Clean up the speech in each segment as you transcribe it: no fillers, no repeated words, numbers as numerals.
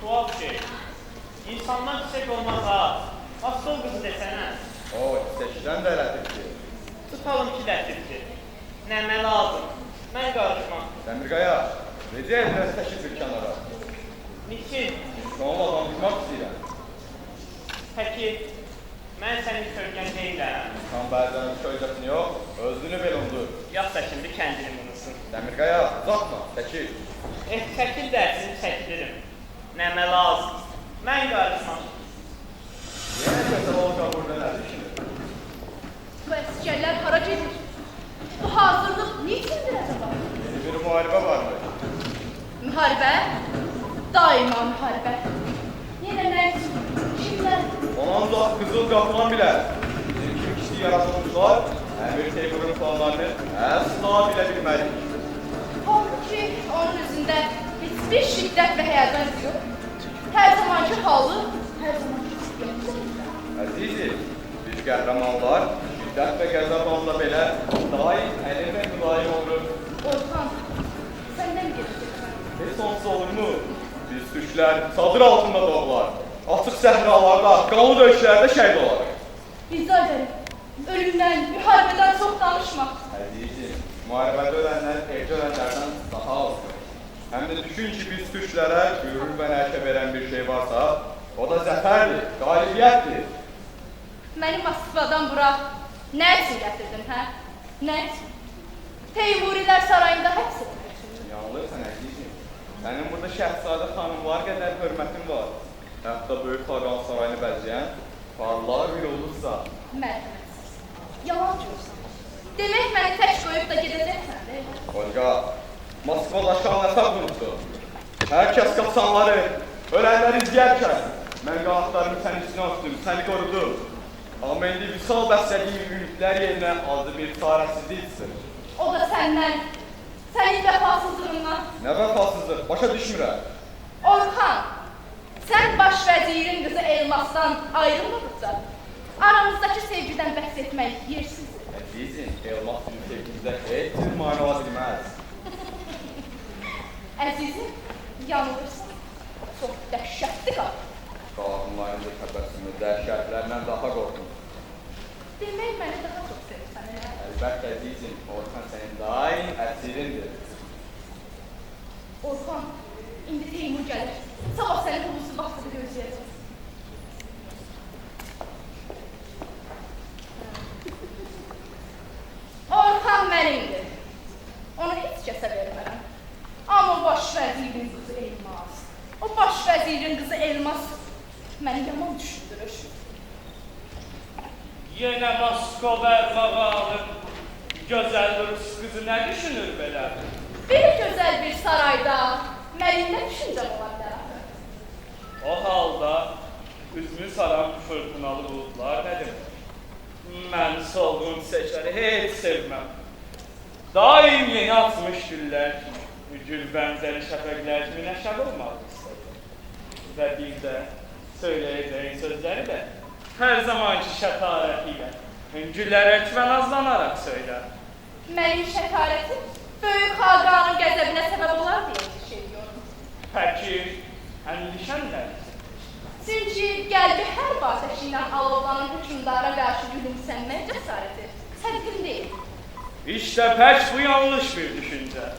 tuhaf şey. İnsandan çiçek olmaz ha. Moskov kızı desene. O, çiçekçiden de elədir ki. Tutalım ki lətifdir. Nəmə lazım. Mən qarışmam. Dəmirqaya, necə ediniz təşrif bir kənara? Niçin? Onunla danışmaq istəyirəm. Peki, mən sənin kölgən deyiləm. Tam bəzən kölgəsini yox, özünü belə undur. Yoxsa şimdi kəndini unusun. Dəmirqaya, uzatma, çəkil. Çəkil dərsini çəkilirim. Nəmə lazım. Mən qarışmam. Yenə kəsəl olacaq burada nədir şimdi? Bu əsgərlər hara gedir? Bu hazırlıq niçindir acaba? Yeni bir müharibə varmı? Müharibə? Daima müharibə. Yenə nə üçün? Kimlər? Ona ancaq qızıl qapılan bilər. Bizim kimi kişi yaratılmışlar, Əmir Teymur'un planlarını əsla bilə bilmədik. Halbuki onun üzündə hiçbir şiddət və həyəcan yox. Hər zamanki halı, hər zamanki şiddət. Əzizim, biz qəhrəmanlar şiddət və qəzəb anla belə daim əlim və mülayim olur. Orxan, səndən gedəcəksən. Heç onsuz olurmu? Biz türklər çadır altında doğular. Açıq səhralarda, qanlı döyüşlərdə şəhid olarıq. Rica ederim. Ölümdən, müharibədən çox danışma. Əzizim, müharibədə ölənlər evdə ölənlərdən daha azdır. Həm də düşün ki, biz türklərə gürür və nərkə verən bir şey varsa, o da zəfərdir, qalibiyyətdir. Məni Moskvadan bura nə üçün gətirdin, hə? Nə üçün? Teymurilər sarayında həbs etmək üçün. Yanılırsan əzizim. Sənin burada Şəhzadə xanımlar qədər hörmətin var. Hətta böyük xaqan sarayını bəzəyən parlaq bir olursa. Mərhəmətsiz. Yalan görürsən. Demək məni tək qoyub da gedəcəksən, deyil mi? Olga, Moskvada şan əsab unutdu. Hər kəs qaçanları, ölənləri izləyərkən, mən qanatlarımı sənin içinə atdım, səni qorudum. Amma indi vüsal bəslədiyim ümidlər yerinə azı bir çarəsizlik istəyir. O da səndən, sənin vəfasızlığından. Nə vəfasızlıq, başa düşmürəm. Orxan, sən baş vəzirin qızı Elmasdan ayrılmadıqca, aramızdakı sevgidən bəhs etmək yersizdir. Əzizim, Elmas bizim sevgimizdə heç bir manava bilməz. Əzizim, yanılırsan. Çox dəhşətli qadın. Qadınların da təbəssümü dəhşətlərlə daha qorxun. Demək məni daha çox sevirsən, elə? Əlbəttə əzizim, Orxan sənin daim əsirindir. Orxan, indi Teymur gəlir. Sabah səni hulusu vaxtıda gözləyəcək. Orxan mənimdir. Onu heç kəsə vermərəm. Amma baş vəzirin qızı Elmas. O baş vəzirin qızı Elmas məni yaman düşündürür. Yenə Moskov ərmağa alıb. Gözəl Rus qızı nə düşünür belə? Belə gözəl bir sarayda mənim nə düşüncəm ola bilər? O halda üzümü saran fırtınalı bulutlar nədir? Mən solğun çiçəkləri heç sevməm. Daim yeni açmış güllər kimi, gül bənzəri şəfəqlər kimi nəşəb olmaq istədim. Və bir də söyləyəcəyin sözləri də hər zamanki şətarəti ilə gülərək və nazlanaraq söylər. Mənim şəkarətim böyük xaqanın qəzəbinə səbəb olar deyə düşünüyorum. Pəki, əndişən nədir? Çünki qəlbi hər batəşindən alovlanan hökümdara qarşı gülümsənmək cəsarəti sədqin deyil. İşte pək bu yanlış bir düşüncə.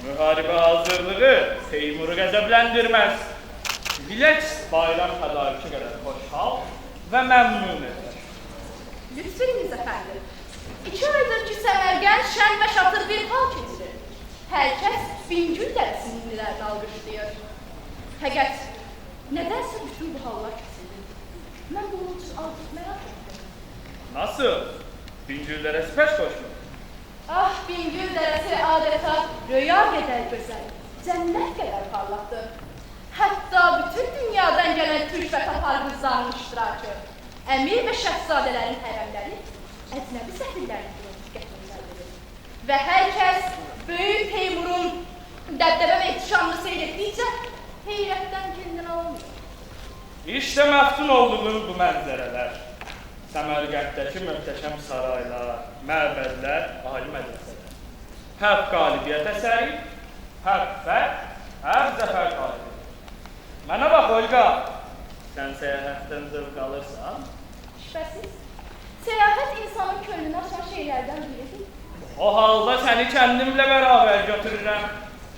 Müharibə hazırlığı Teymuru qəzəbləndirməz. Bilək bayram tədariki qədər xoşhal və məmnun edər. Lütfünüz əfəndim. 2 aydır ki, Səmərgənd şən və şatır bir hal keçirir. Hər kəs Bingül dərəsinin ünlülərini alqışlayır. Fəqət, nədənsə bütün bu hallar kesildi. Mən bunu artıq merak etdim. Nasıl? Bingüllərə sipəş qoşmaq? Ah, Bingül dərəsi adeta röya qədər gözəl, cənnət qədər parlaqdır. Hətta bütün dünyadan gələn türk və tatar qızlarının iştirakı, əmir və şəhzadələrin hərəmləri əcnəbi səfirlərini qurulmuş gətirilməlidir. Və hər kəs böyük Teymurun dəbdəbə və ihtişamını seyr etdikcə heyrətdən kendini almıyor. İşte məftun olduğum bu mənzərələr. Səmərqənddəki möhtəşəm saraylar, məbədlər, ali mədrəsələr. Həb qalibiyyət əsəri, həb fərq, həb zəfər qalibiyyət. Mənə səyahətdən zövq alırsan? Şübhəsiz. Səyahət insanın könlünü açan şeylərdən biridir. O halda səni kəndimlə bərabər götürürəm.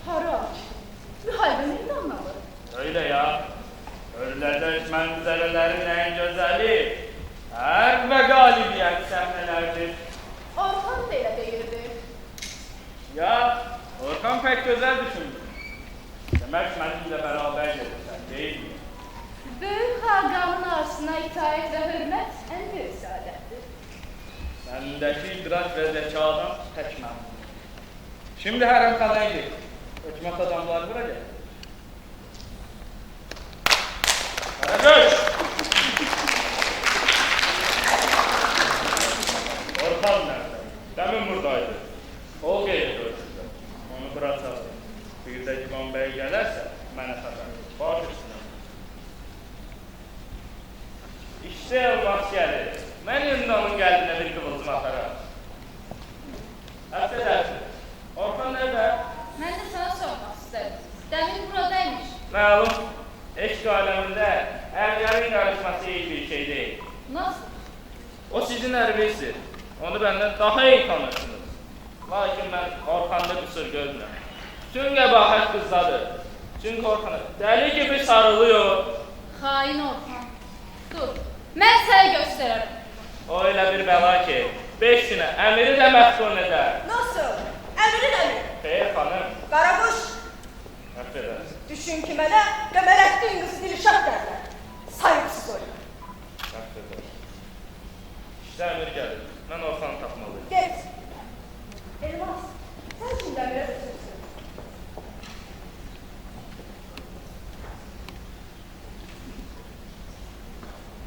Hara? Müharibə meydanları. Öyle ya. Örüləcək mənzərələrin ən gözəli, hər və qalibiyyət səhnələrdir. Orhan da elə deyirdi. Ya, Orhan pek gözəl düşündü. Demək mənimlə bərabər gedirsən, değil mi? Böyük xaqanın arzusuna itaət və hörmət ən böyük səadətdir. Səndəki idrak və zəkadan tək məmnunum. Şimdi hərəmxanaya gir. Hökumət adamları bura gəl. Qaragöz! Orhan nerede? Demin buradaydı. O qeyri gördürdü. Onu bura çağırdı. Bir də İvan bəy gələrsə, mənə xəbər ver. Baş üstünə. İşte Elmas gəlir. Mən indi onun qəlbinə bir qıvılcım ataram. Əfsədərsin. Orhan nerede? Mən də sana sormaq istədim. Dəmin buradaymış. Məlum, eşq aləmində ərlərin qarışması iyi bir şey deyil. Nasıl? O sizin ərvinizdir. Onu benden daha iyi tanırsınız. Lakin mən Orxanda qüsur görmürəm. Bütün qəbahət qızdadır. Çünki Orxana dəli gibi sarılıyor. Xain Orhan. Dur, mən sənə göstərərəm. O elə bir bəla ki, 5 günə əmiri də məftun edər. Nasıl? Əmirin əmri. Xeyr xanım, Qaraquş, əfədərsin. düşün ki mənə Qəmərəttin qızı Dilşad derlər. Sayıqsız oyun. Əfədərsin. İşte əmir gəlir. Mən Orxanı tapmalıyım. Get. Elmas, sən şimdi əmirə götürsün.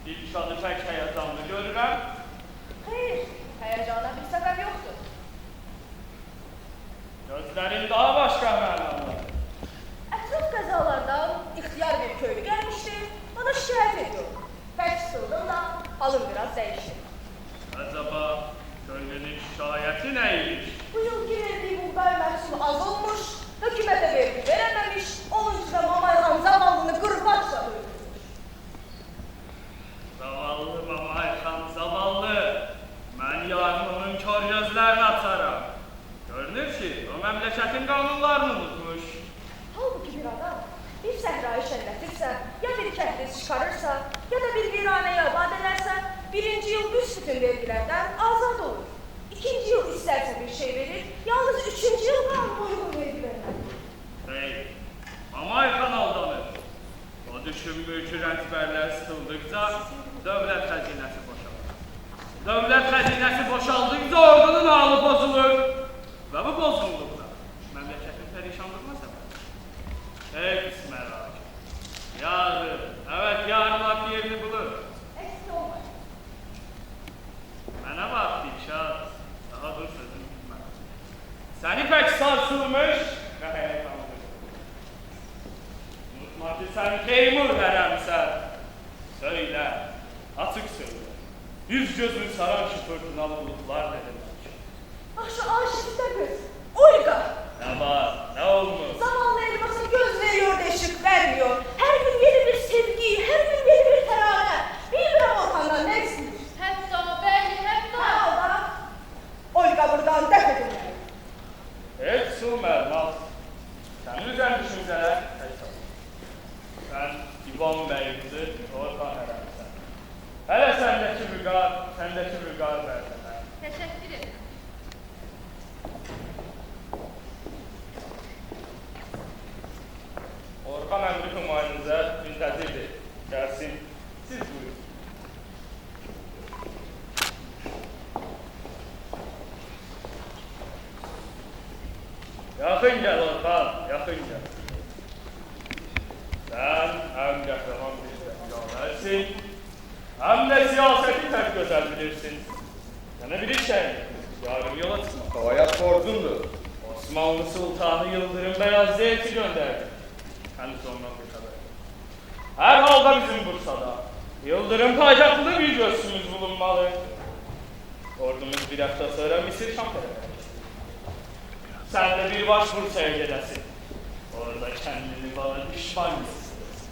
Dilşadı pək həyəcanlı görürəm. Xeyr, həyəcana bir səbəb yoxdur. Gözlərim daha başqa mənalı. Ətraf qəzalardan ixtiyar bir köylü gəlmişdi, ona şikayət ediyor. Pək sııldım da halım biraz dəyişdi. Acaba köylünün şikayəti nə imiş? Bu yılki verdiği buğday məhsulu az olmuş, hökumətə vergi verəməmiş, onun üçün də Mamayxan zavallını qırbaçla öldürmüş. Zavallı Mamayxan, zavallı. Mən yarın onun kör gözlərini açaram. Görünür ki, o məmləkətin qanunlarını unutmuş. Halbuki bir adam bir səhrayı şənlətirsə, ya bir kəhriz çıxarırsa, ya da bir viranəyə abad edərsə, birinci yıl büsbütün vergilərdən azad olur. İkinci yıl istərsə bir şey verir, yalnız üçüncü yıl qanuna uyğun vergi verməlidir. Hey, Mamayxan aldanır. O düşünmür ki, rəntbərlər sıxıldıqca dövlət xəzinəsi boşalır. Dövlət xəzinəsi boşaldıqca ordunun halı bozulur. Və bu bozulduqda məmləkətin pərişanlığına səbəb. Hey pis mərak. Yarın, evet yarın hak yerini bulur. Eksik olmayın. Mənə bax Dilşad, daha dur sözünü bitmə. Səni pək sarsılmış və həyəcanlı. Unutma ki, sən Teymur hərəmsən. Söylə, açıq söylə. Yüz gözünü saran şu fırtınalı bulutlar nə demək? Aşı aşıkta göz, Olga. Nə var, nə olmuş? Zamanlı elmasına göz veriyor da ışık vermiyor. Her gün yeni bir sevgi, her gün yeni bir teravih. Bilmirəm Orhan'dan ne istiyor. Hətta, bəli, hətta. Ha Olga, Olga buradan dəf edilmeli. Heç su mərmaz. Sən üzən düşüncələr hesab. Sən İvan bəyimizi Orhan hərəmsən. Hələ səndəki vüqar versənə. Təşəkkür ederim. Orhan əmri hümayunuzə müntəzirdir. Gəlsin, siz buyurun. Yaxın gəl Orhan, yaxın gəl. Sən həm qəhrəman bir zəngavərsin, həm də siyasəti pək gözəl bilirsin. Sənə bir iş yarım yola çıxmaq. Havayat borcundur. Osmanlı Sultanı Yıldırım Beyazlı elçi gönderdi. Henüz ondan bir haber. Her halda bizim Bursa'da Yıldırım payitahtında bir göğsümüz bulunmalı. Ordumuz bir hafta sonra Misir Şam'da. Sen de bir baş Bursa'ya gidesin. Orada kendini bana düşman gösterirsin.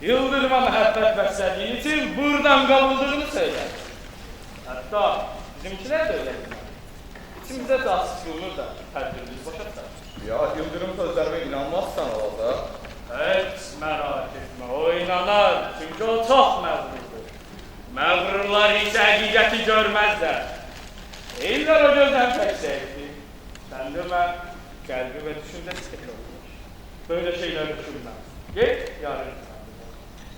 Yıldırıma məhəbbət bəslədiyin için buradan qavuldığını söyler. Hatta bizimkiler de öyle. İçimizde casus bulunur da tədbirimiz başa tutar. Ya Yıldırım sözlerime inanmazsan olacaq. Heç merak etme, o inanar. Çünkü o çok məğrurdur. Məğrurlar hiç həqiqəti görməzlər. Eylər o gözden pek sevdi. Sen demə, kalbi ve düşüncesi tek olmuş. Böyle şeyler düşünmez. Git, yarın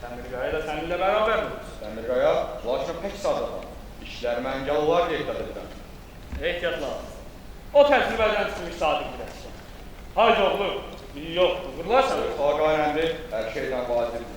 Səmirqaya da seninle beraber oluruz. Səmirqaya, lakin pek sadıqam. İşlər mən yalvar qeyd edirəm. Ehtiyat lazım. O təcrübədən çıxmış sadiq bir əşya. Haydi oğlum, yox, uğurlarsan. Xaqanəndi hər şeydən vacibdir.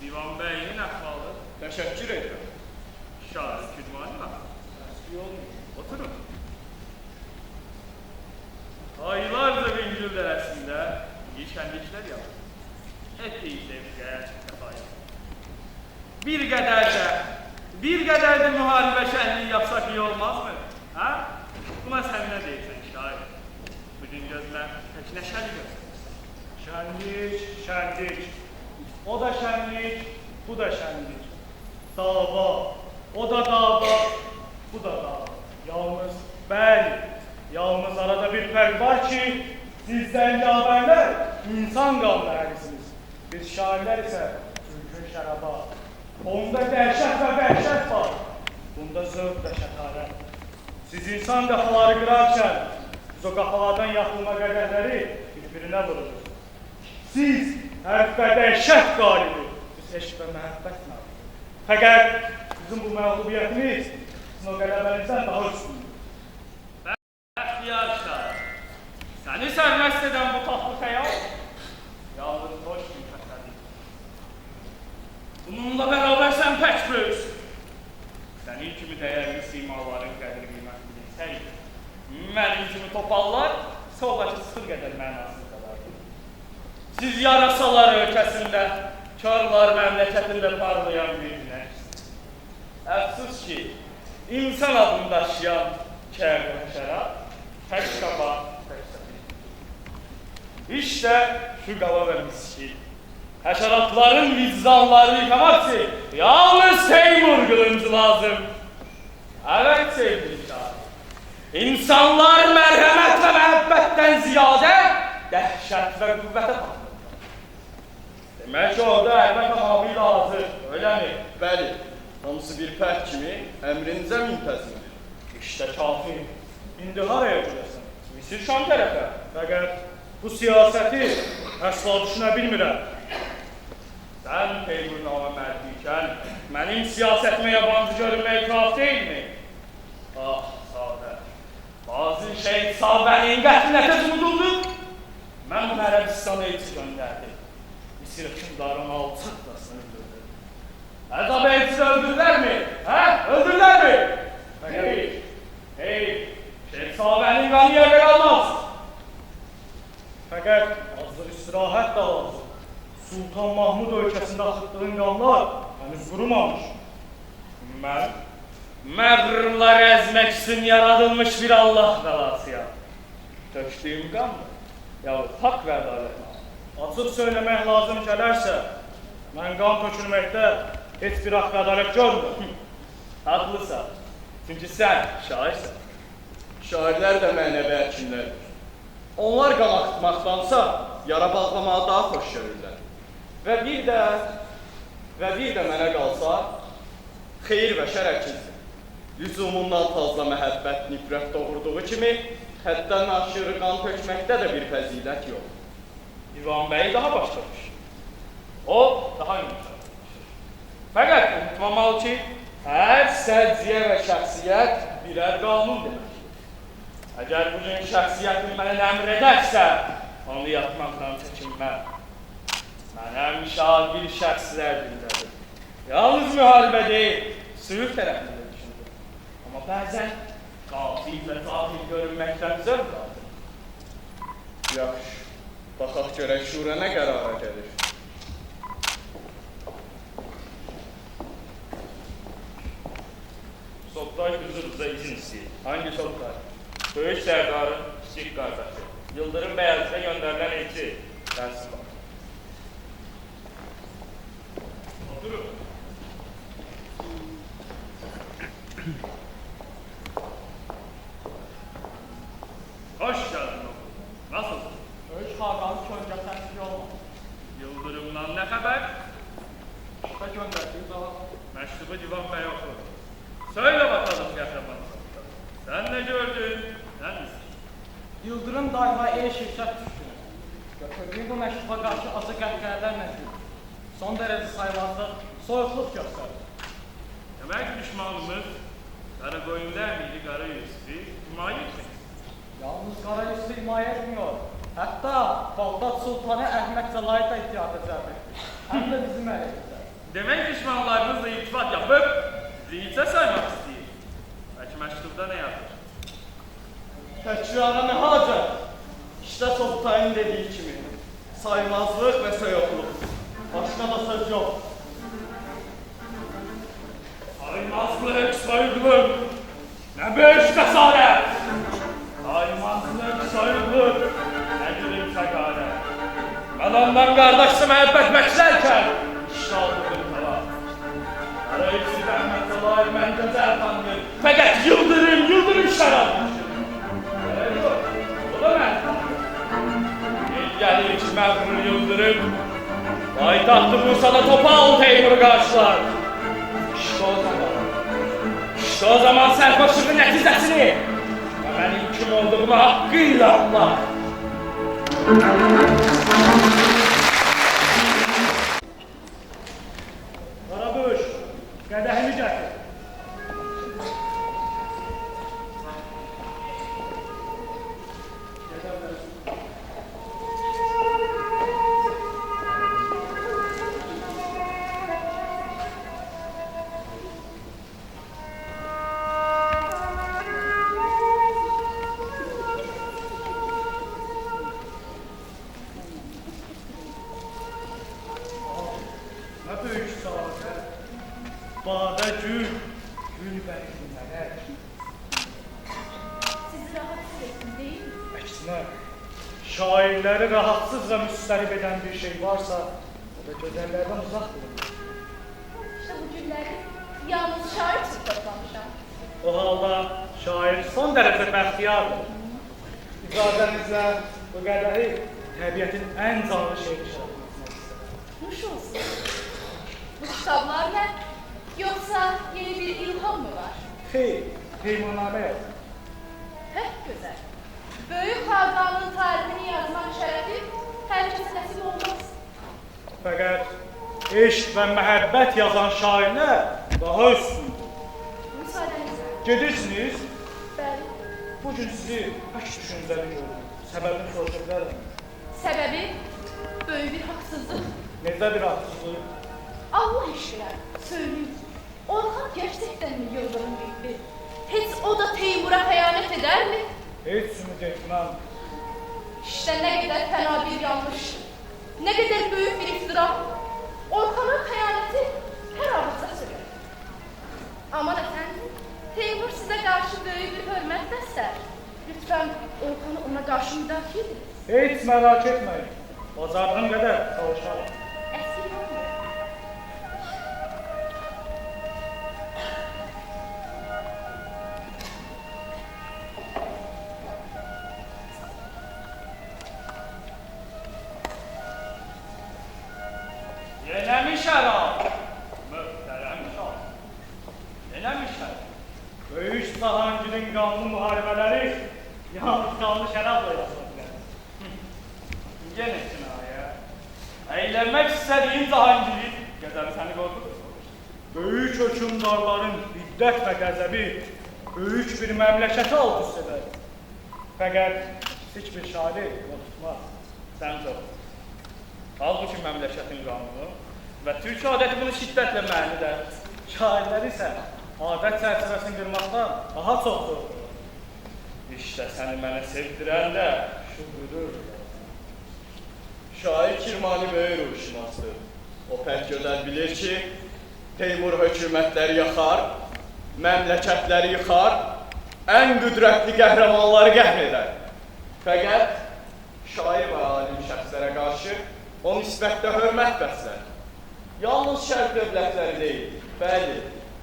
Divan Bey'in əhvalı. Təşəkkür edirəm. Şair Kürmani var. Təşkil olmuyor. Oturun. Aylarca Bingöl dərəsində iyi şənliklər yaptı. Epey sevgiyə səfayət. Bir qədər də müharibə şənliyi yapsak iyi olmaz mı? Ha? Buna sən nə deyirsən şair? Bugün gözlər pek nəşəli göstərir. Şenlik, şenlik. O da şenlik, bu da şenlik. Dava, o da dava, bu da dava. Yalnız arada bir fark var ki, siz zengaverler insan kanlı erisiniz. Biz şairler ise Türk'ün şaraba. Onda dehşet ve vehşet var. Bunda zövk ve şetaret. Siz insan kafaları kırarken, biz o kafalardan yapılma qədərləri birbirine vururuz. Siz hərf və dəhşət qalibi, biz eşq və məhəbbət nalı. Fəqət bizim bu məğlubiyyətimiz sizin o qələbənizdən daha üstündür. Bəxtiyar şair, səni sərməst edən bu tatlı xəyal, yalnız boş bir təsəlli. Bununla bərabər sən pək böyüksün. Sənin kimi dəyərli simaların qədri qiymət bilsəydi, mənim kimi topallar soldakı sıfır qədər mənasız qalardı. Siz yarasalar ölkəsində, körlar məmləkətində parlayan bir günəşsiniz. Əfsus ki, insan adını daşıyan kər və həşərat, tək qaba, tək səfir. İşte şu qaba və miskin. Həşəratların vicdanlarını yıkamak için yalnız Teymur kılıncı lazım. Evet sevgili şair. İnsanlar merhamet ve məhəbbətdən ziyade dəhşət ve qüvvətə baxırlar. Demək orada əlbət tamamıyla hazır, öyle mi? Bəli, hamısı bir fərd kimi əmrinizə müntəzimdir. İşte kafi. İndi haraya gidiyorsun? Misir Şam tərəfə. Fəqət bu siyasəti əsla düşünə bilmirəm. Sən Teymurnamə mərdikən, mənim siyasətimə yabancı görünmək kaf değil mi? Ah, sadə. Bazı şey sahabənin qəflətə unuduldu. Mən Ərəbistan'a elçi göndərdim. Misir hükümdarını alçaqlasını öldürdü. Əzab elçini öldürdülər mi? Hə? Öldürdülər mi? Hey, Şeyh sahabənin qanı yerdə qalmaz. Fəqət azdır istirahət də lazım. Sultan Mahmud ölkəsində axıtdığın qanlar henüz qurumamış. Mən məğrurları əzmək üçün yaradılmış bir Allah bəlasıyam. Tökdüyüm qan mı? Yahut haqq və ədalət. Açıq söyləmək lazım gələrsə, mən qan tökülməkdə heç bir haqq və ədalət görmürəm. Haqlısan. Çünki sən şairsən. Şairlər də mənəvi həkimlərdir. Onlar qan axıtmaqdansa, yara bağlamağı daha xoş görürlər. Və bir də mənə qalsa, xeyir və şər əkilsin. Lüzumundan fazla məhəbbət, nifrət doğurduğu kimi, həddən aşırı qan tökməkdə də bir fəzilət yox. Divan bəy daha başlamış. O daha yumuşaq. Fəqət unutmamalı ki, Hər səciyyə və şəxsiyyət birər qanun deməkdir. Əgər bugün şəxsiyyətin mənə əmr edərsə, onu yapmaqdan çəkinməm. Mən həmişə bir şəxslər dindədir. Yalnız müharibə deyil, sülh tərəfində düşündüm. Amma bəzən qatil və qatil görünməkdən zövq aldım. Yaxşı, baxaq görək şura nə qərara gəlir. Soqday huzurumuza izin istəyir. Hangi soqday? Böyük sərdarın kiçik qardaşı. Yıldırım Bəyazı'da göndərilən elçi. Dərsi var. Oturun. Hoş geldin oğlum. Nasılsın? Böyük Hakan'ın kölgə təsvir olmadı. Yıldırımdan ne haber? İşte gönderdiği zaman Mektubu Divan Bey oku. Söyle bakalım kahraman. Sen ne gördün? Ne misin? Yıldırım daima şirkət düşkünü. Götürdüğü bu məktuba qarşı azı qəhqəhələr məhsul. Son dərəcə sayılmazlıq, soyuqluq göstərir. Demek düşmanımız Karakoyunlar miydi, Karayüzlü, himaye etmek. Yalnız Qarayüzlü himayə etmiyor. Hətta Bağdat Sultanı Əhməd Cəlayı da ihtiyata cəlb etmiş. Həm də bizim əleyhimizdə. Demek düşmanlarınızla irtibat yapıp ziyitse saymak istiyor. Belki mektupta ne yazır? Təkrara nə hacət? İşte Soqtayın dediği kimi, saymazlıq və soyuqluq. Başqa da söz yox. Saymazlık, soyukluk. Ne büyük cesaret. Saymazlık, soyukluk. Ne gülüm sekaret. Ben ondan kardeşi müebbet beklerken işte oldu bir tava. Arayıpsız Ahmet Salay, Mendez Ertan'dır. Fakat yıldırım şarap. Yok, o da ben. Gel hiç mevhur yıldırım. Payitahtı Bursa'da Topal Teymur'u karşılar. İşte o zaman serkoşluğun neticesini ve benim kim olduğumu hakkıyla anlar. Qaraböş, qədəhini gətir. Nə böyük sağlıqlar. Badə gül, gül bərkinlərə. Sizi rahatsız ettim değil mi? Əksinə, şairləri rahatsız və müstərib edən bir şey varsa, o da gözəllərdən uzaq durun. İşte bu günləri yalnız şair için toplamışam. O halda şair son dərəcə bəxtiyardır. İcazənizlə bu qədəri təbiətin ən canlı şeiri şərəfinə istəyirəm. Nuş olsun. Bu kitablar ne? Yoksa yeni bir ilham mı var? Xeyr, peymanamə yox. Pek güzel. Büyük Hakan'ın tarihini yazmak şerefi herkese nasip olmaz. Fəqət eşq və məhəbbət yazan şairlər daha üstündür. Müsaadenizle. Gedirsiniz, Ben bugün sizi pək düşüncəli gördüm. Səbəbini soruşa bilərəm. sebebi böyle bir haksızlık. Necə bir haqsızlıq? Allah aşkına söyleyeyim. Orhan gerçekten mi Yıldırım gibi? Hiç o da Teymur'a hıyanet eder mi? Heç ümid etməm. İşte ne kadar fena bir yanlış. Ne kadar büyük bir iftira. Orhan'ın hıyaneti her ağızda söyler. Aman efendim, Teymur size karşı büyük bir hürmet besler. Lütfen Orhan'ı ona karşı müdafi edin. Heç merak etməyin. Bacardığım qədər çalışarım. Esir olmuyor. Yenemiş şarap. Möhtərəm şah. Yenemiş şarap. Böyük Sahancının qanlı müharibələri yalnız qanlı şərabla yazıla bilər. Gene kinaye. Eğlenmek istediğin Cahangir'in. Gezer seni korkutur. böyük hökümdarların hiddət və qəzəbi böyük bir məmləkəti alt-üst edər. Fəqət kiçik bir şairi o tutmaz. Sən çox. Halbuki məmləkətin qanunu və türk adəti bunu şiddətlə mənidir. Şairlər isə adət çərçivəsini qırmaqdan daha çoxdur. İşte səni mənə sevdirən də şudur. Şair Kirmani böyük ruhşünasdır. O pək gözəl bilir ki, Teymur hökumətləri yaxar, məmləkətləri yıxar, ən qüdrətli qəhrəmanları qəhr edər. Fəqət şair və alim şəxslərə qarşı o nisbətdə hörmət bəslər. Yalnız şərq dövlətləri deyil, bəli,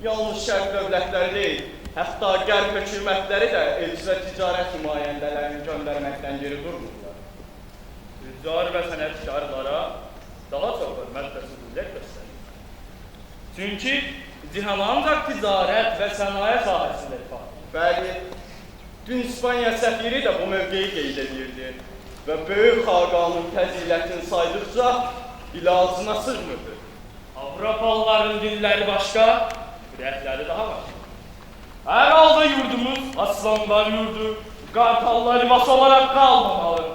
yalnız şərq dövlətləri deyil, hətta qərb hökumətləri də elçi və ticarət nümayəndələrini göndərməkdən geri durmurlar. Tüccar və sənətkarlara daha çox hörmət və sürüllət göstərir. Çünki cihan ancaq ticarət və sənaye sahəsində ifade. Bəli, dün İspanya səfiri də bu mövqeyi qeyd edirdi və böyük xaqanın fəzilətini saydıqca ilacına sığmırdı. Avropalıların dilləri başqa, ürəkləri daha başqa. Hər halda yurdumuz aslanlar yurdu, qartallar libas olaraq qalmamalı.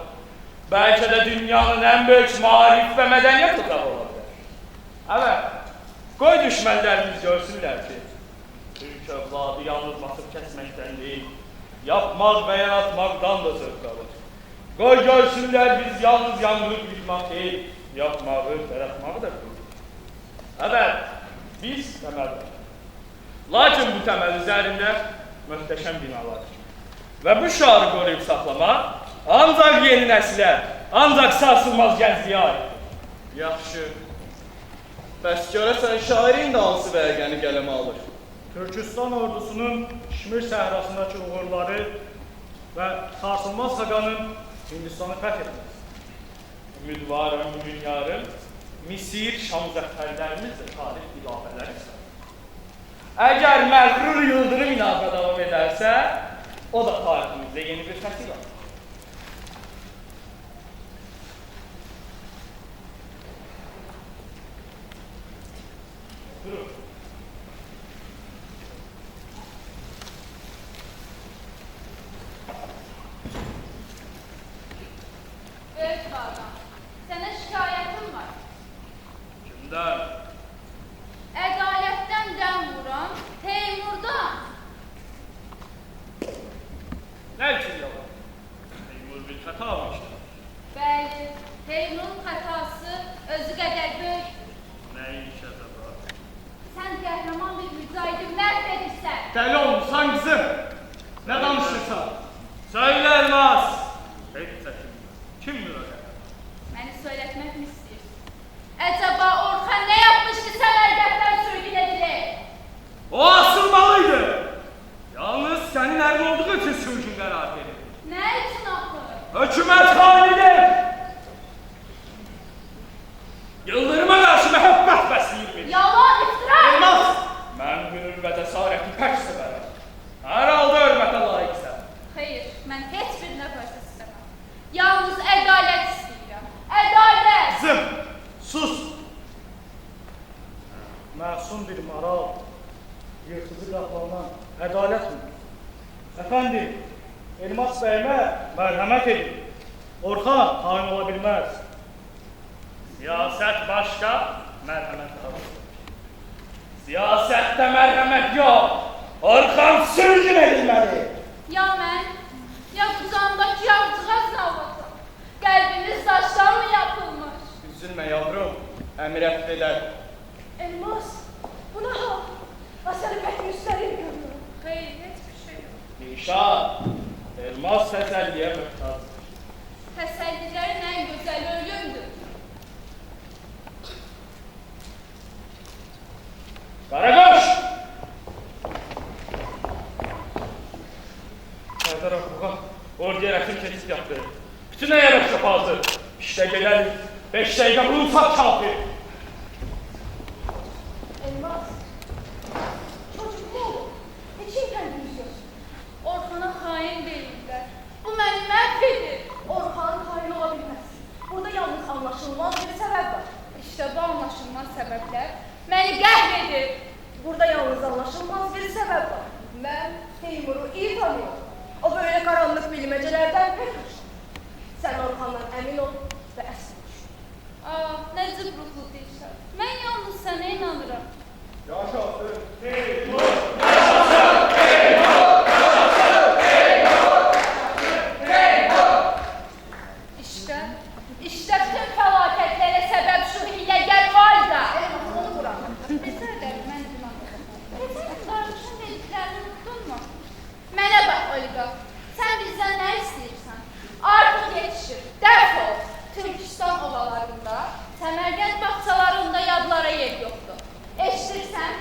Bəlkə də dünyanın ən böyük maarif və mədəniyyət otağı olabilir. Evet, qoy düşmənlərimiz görsünlər ki, Türk övladı yalnız basıb kəsməkdən deyil, yapmaq və yaratmaqdan da zövq alır. Qoy görsünlər biz yalnız yanlıq yıkmaq deyil, yapmağı, yaratmağı da bilirik. Evet, biz təməldir. Lakin bu təməl üzərində möhtəşəm binalardır. Və bu şarı qoruyub saxlamaq ancaq yeni nəsilə, ancaq sarsılmaz gəncliyə aiddir. Yaxşı, bəs görəsən şairin də hansı vərəqəni qələmə alır? Türkistan ordusunun Şimir səhrasındakı uğurları və sarsılmaz xaqanın Hindistanı fəth etməsi. Ümidvarım, bugün yarın Misir, Şam zəfərlərimiz də tarix ilavələri isə. Əgər məğrur yıldırım inadına davam edərsə, o da tariximizdə yeni bir fəsil var. Durun. Böyük xaqan, sənə şikayətim var. Kimdən? Ədalətdən dəm vuran Teymurdan. Nə üçün yalan? Teymur bir xəta almışdır. Bəli, Teymurun xətası özü qədər böyük. Nəyin şəta var? Sən qəhrəman bir mücahidi məhv edirsən. Dəli olmuşsan qızım. Nə danışırsan? Söylə Elmas! Heç çəkin. Kimdir o qədər? Məni söylətmək mi istəyirsən? Əcəba Orxan nə yapmış ki, sən ərgətdən sürgün edilir? O asılmalıydı! Yalnız sənin ərin olduğu üçün sürgün qərar verir. Nə üçün axı? Hökumət xainidir! Yıldırıma qarşı məhəbbət bəsləyirmiş. Yalan iftira! Elmas! Mən qürur və cəsarəti pək sevərəm. Hər halda hörmətə layiqsən. Xeyr, mən heç birinə qarşı istəməm. Yalnız ədalət istəyirəm. Ədalət! Qızım, sus! Məsum bir maral, yırtıcı qaplandan ədalət mi? Əfəndi, Elmas bəyimə mərhəmət edin. Orxan hain ola bilməz. Siyasət başqa, mərhəmət başqa. Siyasətdə mərhəmət yox. Orxan sürgün edilməli. Ya mən, ya qucağımdakı yavcığaz nə olacaq? Qəlbimiz daşdan mı yapılmış? Üzülmə yavrum, əmir əfv edər. Elmas, bu nə hal? Səni pək müstəqil görürüm. Xeyr, heç bir şey yox. Nişan, Elmas təsəlliyə möhtacdır. Təsəllilərin ən gözəl ölümdür. Qaraqoş! Sərdar Akbuğa, Orduya rəqsim keçid yaptı. Bütün əyərək şapazı. İşte gələrik. 5 dəqiqə bulunsak kafi. Elmas, çocuk ne olur? Niçin kendini üzüyorsun? Orxana xain deyirlər. Bu məni məhv edir. Orxanın hain ola bilməz. Burada yalnız anlaşılmaz bir səbəb var. İşte bu anlaşılmaz səbəblər məni qəhv edir. yalnız anlaşılmaz bir sebep var. Ben Teymur'u iyi tanıyorum. O böyle karanlık bilmecelerden pek hoşlanır. Sen Orhan'dan emin ol ve əsl. Aa, ne cıbruqlu deyirsən. Mən yalnız sənə inanıram. Yaşasın. İşte tüm fəlakətlərə səbəb şu hiləgər var da. Elmas onu bırak. Desələr, mən inanıram. Desələr, qardaşın dediklərini unutdunmu? Mənə bax, Olga, sən bizdən nə istəyirsən? Artıq yetişir, dərf ol. Türkistan ovalarında, Səmərgənd bağçalarında yadlara yer yoxdur. Eşidirsən?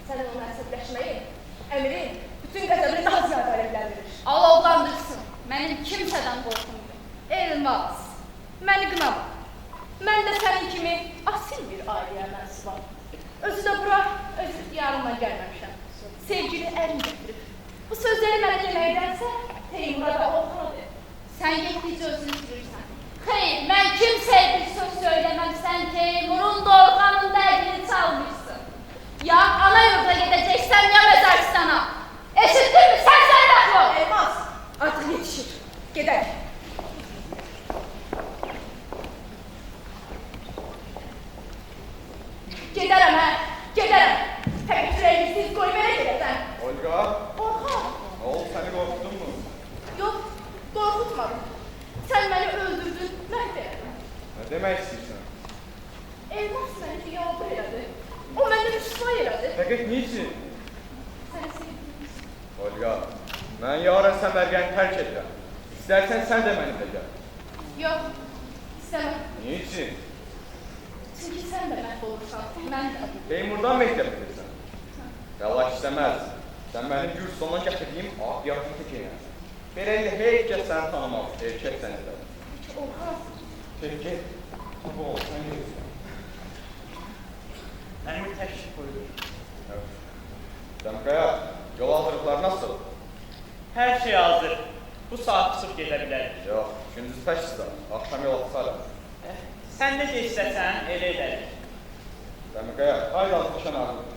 Sen onu əsəbləşməyin. Əmirin bütün qəzəbini daha ziyade alevləndirir. Alovlandırsın. Mənim kimsədən qorxum yox. Elmas, məni qınama. Mən də sənin kimi asil bir ailəyə mənsubam. Özü də bura, öz ixtiyarımla gəlməmişəm. Sevgili ərim gətirib. Bu sözləri mənə deməkdənsə, Teymura da Orxana de. Sən getdikcə özünü sürürsən. Xeyr, mən kimsəyə bir söz söyləməm. Sən Teymurun da Orxanın dərdini çalmışsın. Ya ana yurda gedəcəksən, ya Məzaristana. Eşitdin mi? Sən sərbəst ol. Elmas artıq yetişir. Gedək. Gedərəm, hə? Gedərəm. Fəqət ürəyini siz qoy mənə gedəsən. Olga, Orxan. ne oldu, seni korkuttun mu? Yox, qorxutmadım. Sən məni öldürdün, məhv elədin. Ne demek istiyorsun? Elmas məni qiyabı elədi. O məni rüsva elədi. Fakat niçin? Səni sevdim. Olga, ben yarın Səmərgəni terk edirəm. İstersen sen de benimle gel. Yox, istəməm. Niçin? Çünki sən də məhv olursan, mən də. Teymurdan məktəb edirsən. Yallah istəməz. Sən mənim Gürcistandan gətirdiyim ağ yaxın tekeyəm. Beləliklə heç kəs səni tanımaz, erkək sən edər. Orxan, Çək, bu ol, sən gelirsən. Mənim təşrif buyurur. Evet. Dəmqaya, yol hazırlıqlar nasıl? Hər şey hazır. Bu saat çıxıb gedə bilərik. Yox, gündüz təşkildə, axşam yol atsarım. Sən necə istəsən, elə edərik. Dəmqaya, haydi atmışan ağır.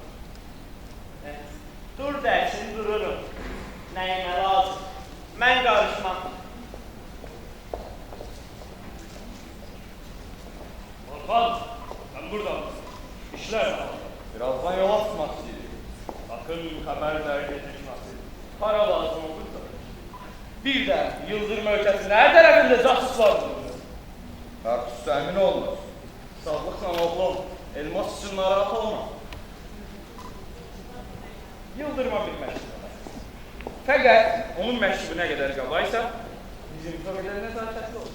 Dur dərsin, dururum. Nəyimə lazım? Mən qarışmam. Orhan, ben buradayım. İşler var. Birazdan yola çıxmaq istəyirik. Bakın haberler gecikmesi. Para lazım olursa. Bir de Yıldırım ülkesinin her tarafında casus var bulunuyor. Artıq əmin olmur. Sağlıkla oğlum, elmas için narahat olma. Yıldırım'a bir mektup var. Fakat onun mektubu ne kadar kabaysa, bizim çok kadar nezaketli olsun.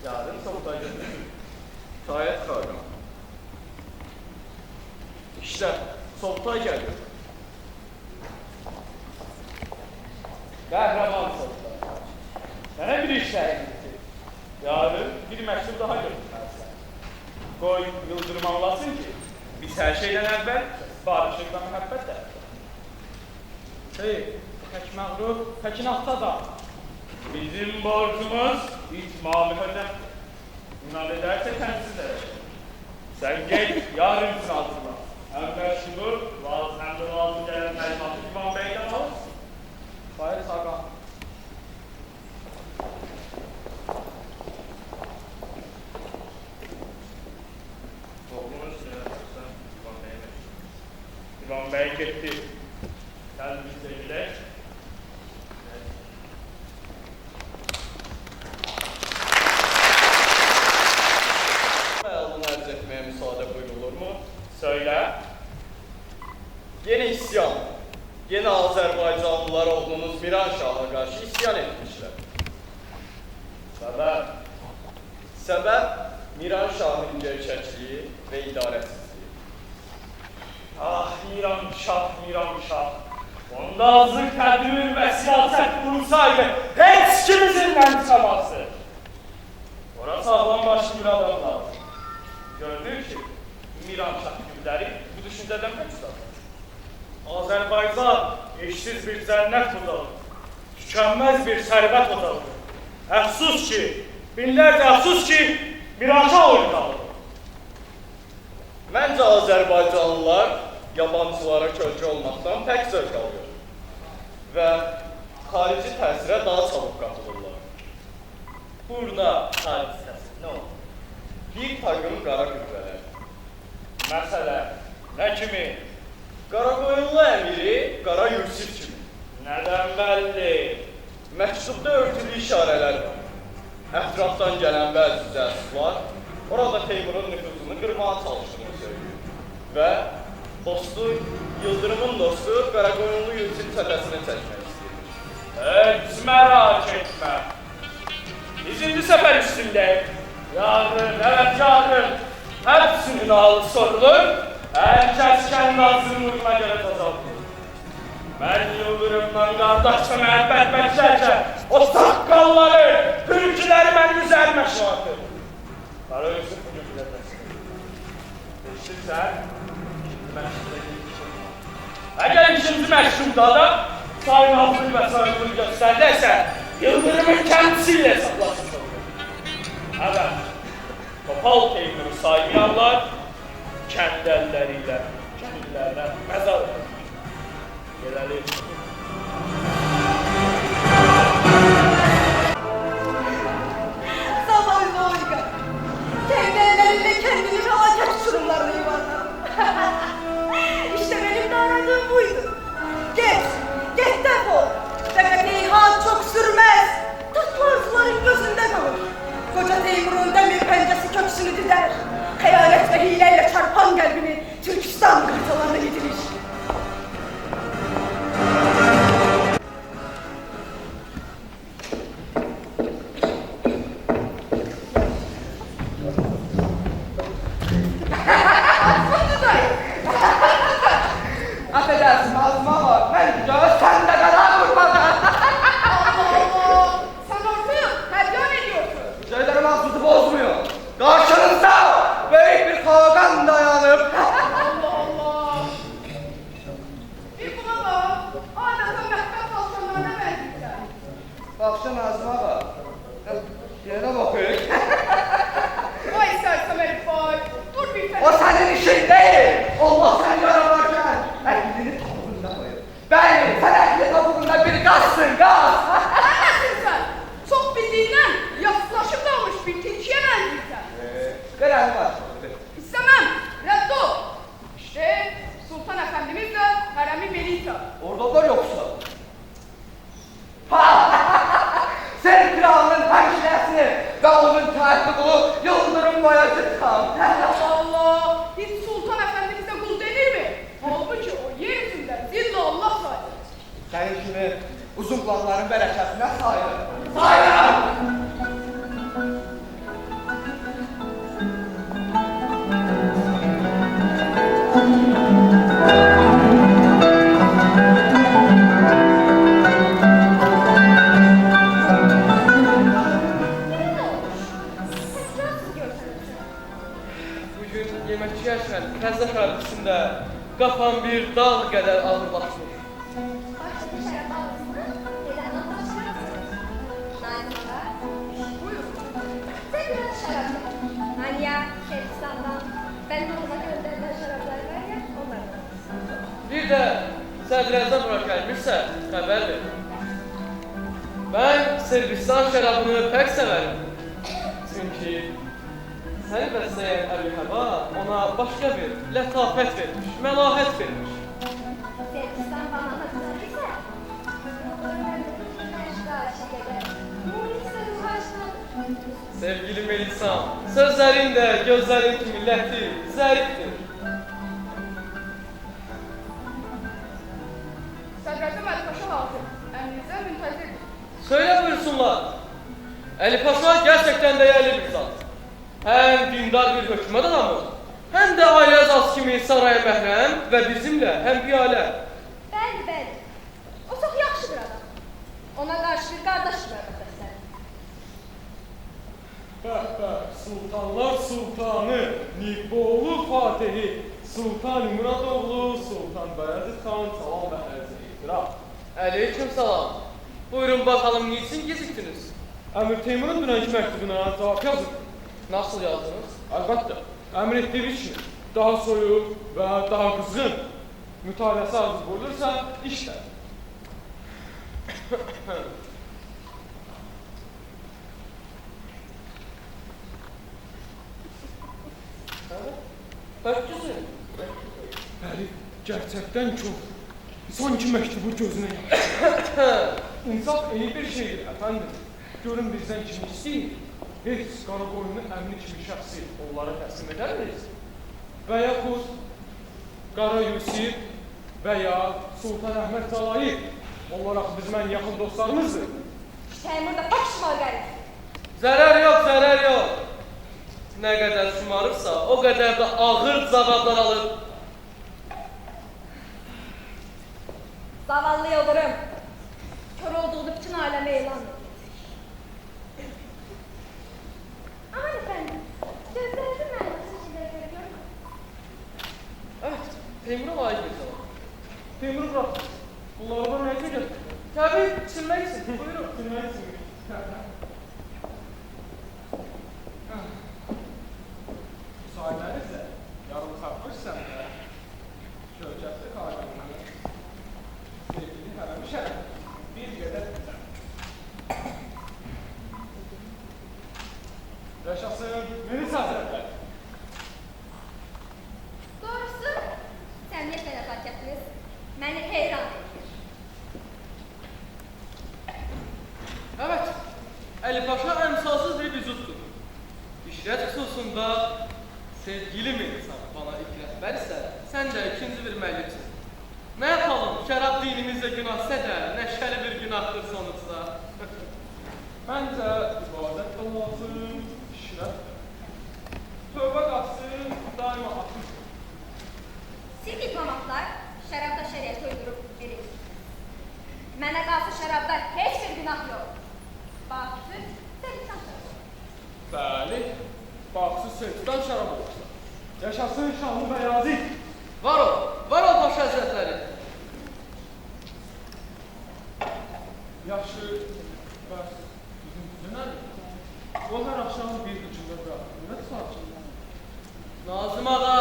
Yarın sabıta götürür. Şayət xarqım. İşte Sobutay geldi. Kahraman Sobutay. Sana bir işler gitti. Yarın bir mektup daha götürmezler. Koy Yıldırım anlasın ki biz her şeyden evvel barışıkla mühabbetle. Hey, pek mağrur, pek nahtada. Bizim borcumuz itmam-ı ödemdir. İnat ederse kendisi de verir. Sen geç, yarın için hazırla. Hem meşhur, hem de lazım gelen mecmatı İmam Bey'den alırsın. Hayır Sagan. Toplumuz İmam Bey'e. İmam Bey gitti. Gel biz de gidelim. Məlum ərz etməyə müsaade buyurulur mu? Söyle. Yeni isyan. Yeni Azərbaycanlılar olduğunuz Miran Şah'a qarşı isyan etmişlər. Sebep. Səbəb Miran Şahın gerçəkliyi və idarəsizliyi. Ah Miran Şah. Onda hazır tedbir ve siyaset kurulsaydı hiç kimisinden çıkamazdı. Ona sağlam başlı bir adam lazım. Görünür ki Miran Şah gibileri bu düşünceden kaçtılar. Azerbaycan eşsiz bir cennet odağı, tükenmez bir servet odağı. Əfsus ki, binlerce əfsus ki Miran Şah oynadı. Məncə Azərbaycanlılar yabancılara kölgə olmaqdan pək zövq alıyor və xarici təsirə daha çabuk qatılırlar. Burada hadisəsi nə olur? Bir taqım qara qüvvələr. Məsələn, nə kimi? Qaraqoyunlu əmiri Qara Yusif kimi. Nədən bəlli? Məktubda örtülü işarələr var. Ətrafdan gələn bəzi cəsuslar orada Teymurun nüfuzunu qırmağa çalışdığını söylüyor. Və dostu, Yıldırımın dostu Qaraqoyunlu Yusif çətəsini çəkmək istəyir. Heç mərak etmə. İkinci səfər üstündəyim. Yarın, evet yarın. Hepsinin alı sorulur. Herkes kendi ağzının uğruna göre tazaltılır. Ben Yıldırım'dan kardeşçe məhəbbət beklerken o sakkalları, türküleri benim üzerime şuatır. Kara Yusuf bu cümle teslim. Eşitsen, ikinci məşhurdaki Eğer ikinci məşhurda da saymazlık ve soygunluğu gösterdilerse Yıldırım'ın kendisiyle hesaplaşmış olur. Evet, topal Teymur'u saymayanlar kendi elleriyle kendilerine mezar olur. Gelelim. Zavallı Olga. Kendi elleriyle kendini felaket uçurumlarına yuvarladı. İşte benim de aradığım buydu. Geç defol. Fakat neyhat çok sürmez. Tatlı arzuların gözünde kalır. Koca Teymur'un demir pencesi köksünü dider. Hayalet ve hileyle çarpan kalbini Türkistan kartalarına yedirir. Affedersin ağzıma bak. Ben gidiyor, sen de kadar vurmadı. Allah! Sen artık tercih ediyorsun. Şeylerim ağzınızı bozmuyor. Karşınızda büyük bir hakan dayanıp. Allah Allah! Bir buna bak. Adeta Mehmet Altanlarına benziyor. Bakşın ağzıma bak. Yere bakıyor. Vay sersem herif vay. Dur bir O senin işin değil. Allah sen yaralarken eklini topuğunda koyuyor. Ben sen eklini topuğunda bir gazsın gaz. Neredesin sen? Çok bildiğinden yaslaşıp kalmış bir tilkiye benziyorsun. Kıran var. İstemem. Reddo. İşte Sultan Efendimiz de Harem-i Melisa. Oradalar yoksa. Sen kralın hemşiresini ve onun tertibini Yıldırım Bayezid Han. Allah Allah! Hiç Sultan Efendimiz'e kul denir mi? Halbuki o yeryüzünden zilli Allah sayılır. Senin kimi uzun kulakların bereketine sayılır. Sayılır! Bugün yemek yerken Kəzə xərabisində qafam bir dağ qədər ağırlaşmış. Başka bir şarap aldın mı? Neden anlaşırsın? Nazife. Buyur. Sen biraz şarap yap. Hani ya Şeristan'dan ben ona gönderilen şaraplar var ya onlardan. Bir də sədrəzəm bura gəlmişsə, xəbər ver. Mən Sırbistan şərabını pək sevərim. Çünki səni bəsləyən Əbu Həba ona başqa bir lətafət vermiş, məlahət vermiş. Şeristan bana hatırladıysa ben aşka aşık eder. Muğlisa ruh aşkıdır. Sevgili Melisam, sözlərin də gözlərin kimi lətif, zərifdir. Sadrazam Ali Paşa hazır. Emrinize müntazirdir. Söylə buyursunlar. Əli Paşa gerçekten değerli bir zat. Hem dindar bir hökumət adamı, hem de ailə azası kimi saraya məhrəm və bizimlə hem piyalə. Bəli. O çok yaxşı bir adam. Ona karşı bir kardeş mürəbbət sən. Sultanlar Sultanı, Nikoğlu Fatihi, Sultan Muradoğlu, Sultan Bayezid Han, salam ve ərz ehtiram. Aleyküm salam. Buyurun bakalım niçin geciktiniz? Əmir Teymur'un dünənki məktubuna cavab yazın. Nasıl yazdınız? Əlbəttə, əmr etdiyi kimi. daha soyuq və daha qızğın mütaliəsi arzu olursa, işlə. Öpküsün. Bəli, gerçəkdən çox. Sanki məktubu gözünə İnsaf iyi bir şeydir, əfəndim. Görün bizdən kim istəyir? Heç Qaraqoyunlu əmni kimi şəxsi onlara təslim edəriz. Və yaxud Qara Yusif və ya Sultan Əhməd Cəlair olaraq bizmən yaxın dostlarımızdır. Teymur da bak şumal gəlib. Zərər yox, zərər yox. Nə qədər şumarırsa, o qədər də ağır cavablar alır. Zavallı Yıldırım. Kör olduğunu bütün aleme elan edir. Aman efendim, gözlerinizin mənasını çizerleri görmüyor. Evet, Teymur'a layık bir cavab. Teymur bırak. Bunları bana neyse gel. Tabii, silməksin. Buyurun, dinləyəsin. Müsaadenizle yarım satmışsam da şöhrətli Qaraqoyunlu sevgili hərəmişəm bir qədər güzel. Yaşasın Melis Hazretler. Doğrusu, səmimiyyət və nəzakətiniz məni heyran edir. Evet, Ali Paşa emsalsız bir vücuttur. İşlet hususunda sevgili Melisa bana ilk rəhbər ise sen de ikinci bir müəllifsin. Ne yapalım? Şərab dinimizde günahsə də nəşəli bir günahdır sonuçta. Məncə ibadət də lazım, işrət. Tövbə qapısı daima açıq. Siz diplomatlar şərabda şəriyyət uydurub verirsiniz. Mənə qalsa şərabda heç bir günah yox. Baxsız, sevgidən şərab. Bəli, baxsız sevgidən şərab olsa. Yaşasın şanlı Bəyazid. Var ol Paşa Həzrətləri. Yaxşı, bəs bizim düzü nədir? O hər axşam bir üçündə bıraxır. Nə sakin? Nazım ağa.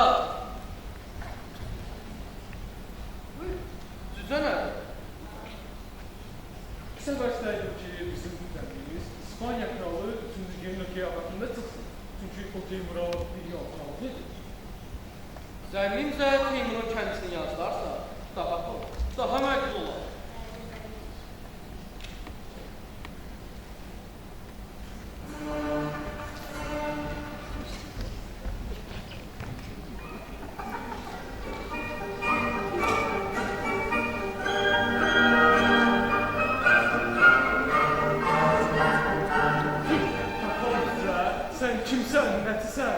Cüzə nədir? Bir səfər istəyirdim ki, bizim düzənimiz İspanya kralı 3-cü Genlo qiyafətində çıxsın. Çünki o Teymura bir yol kralı edir. Zənnimcə Teymurun kəndisini yazlarsa daha olur, daha məqbul olar. Sən kimsən, nətisən?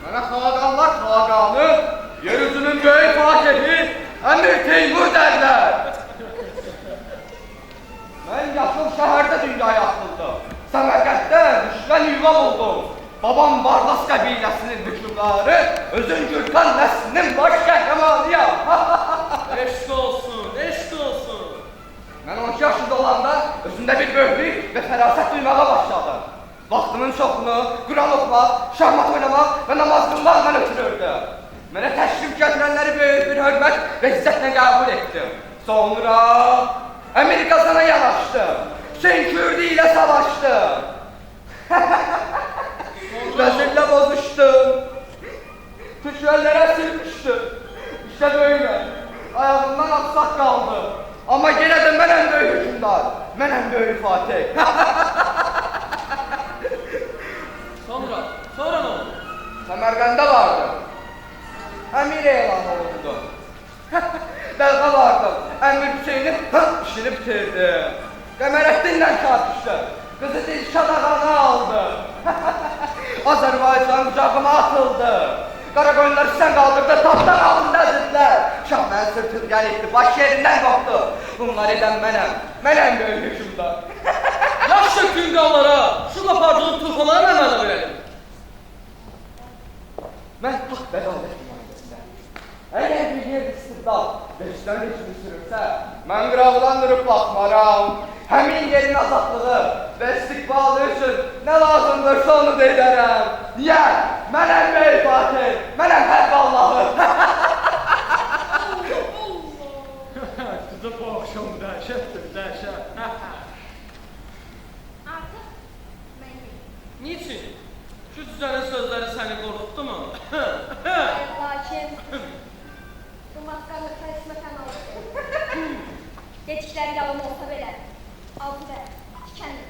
Mənə xaqanlar xaqanı, yeryüzünün böyük fatihi, Əmir Teymur dərlər. Mən yaxın şəhərdə dünyaya atıldım. Səmərqətdə düşmən yuva oldum. Babam Barlas qəbiləsinin hükümdarı, özün Gürkan nəslinin baş qəhrəmanıyam. Eşq olsun, eşq olsun. Mən 12 yaşında olanda özümdə bir böyüklük və fərasət duymağa başladım. Vaxtımın çoxunu Quran oxumaq, şahmat oynamaq və namaz qılmaqla ötürürdüm. Mənə təşrif gətirənləri böyük bir hörmət və izzətlə qəbul etdim. Sonra Amerikasına yanaşdım. Şenkürdi ilə savaşdım. Vəzirlə bozuşdum. Tükvəllərə sürmüşdüm. İşte böyle. Ayağımdan aksak qaldı. Amma yenə də mən ən böyük hükümdar. Mən ən böyük Fatih. Sonra nə oldu? Səmərqəndə vardım. Əmir elan olundu. Bəlqa vardım. Əmir Hüseynin işini bitirdim. Qəmərəddinlə çarpışdım. Qızı Dilşad ağanı aldı. Azərbaycan qucağıma atıldı. Qaraqoyunlar üstən qaldırdı, taxtdan altında əzildilər. Şah mənə sırtıb gəlibdi, baş yerindən qopdu. Bunlar edən mənəm, mənəm böyük hükümdar. Yaxşı günqallara, şu lapardığın turxaları nə mənə verəlim? Mən haqq bədalət nümayəndəsində. Əgər bir yer istibdal beşdən geçimi sürürsə, mən qıraqdan durub baxmaram. Həmin yerin azadlığı və istiqbalı üçün nə lazımdırsa onu da edərəm. Niyə? Mənəm Bey Fatih, mənəm hərb Allahı. Sizə bu axşam dəhşətdir, dəhşət. Artıq mən deyim. Niçin? Şu cüzənin sözləri səni qorxutdu mu? Lakin bu maskarlı karizma kanalı. Dedikləri yalan olsa belə, altı və tükəndir.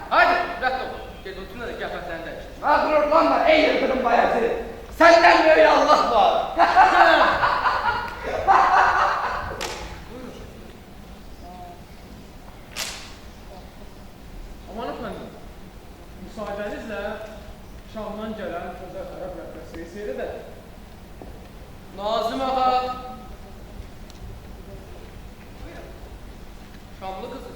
Haydi, rədd ol. Ged oturun da qəfətlərini dəyişdir. Məğrurlanma ey yıldırım bayazı. Səndən böyük Allah var. Aman efendim, müsaadenizle Şam'dan gelen özel Arap rəfrəsini seyredək. Nazım ağa. Şamlı kızı.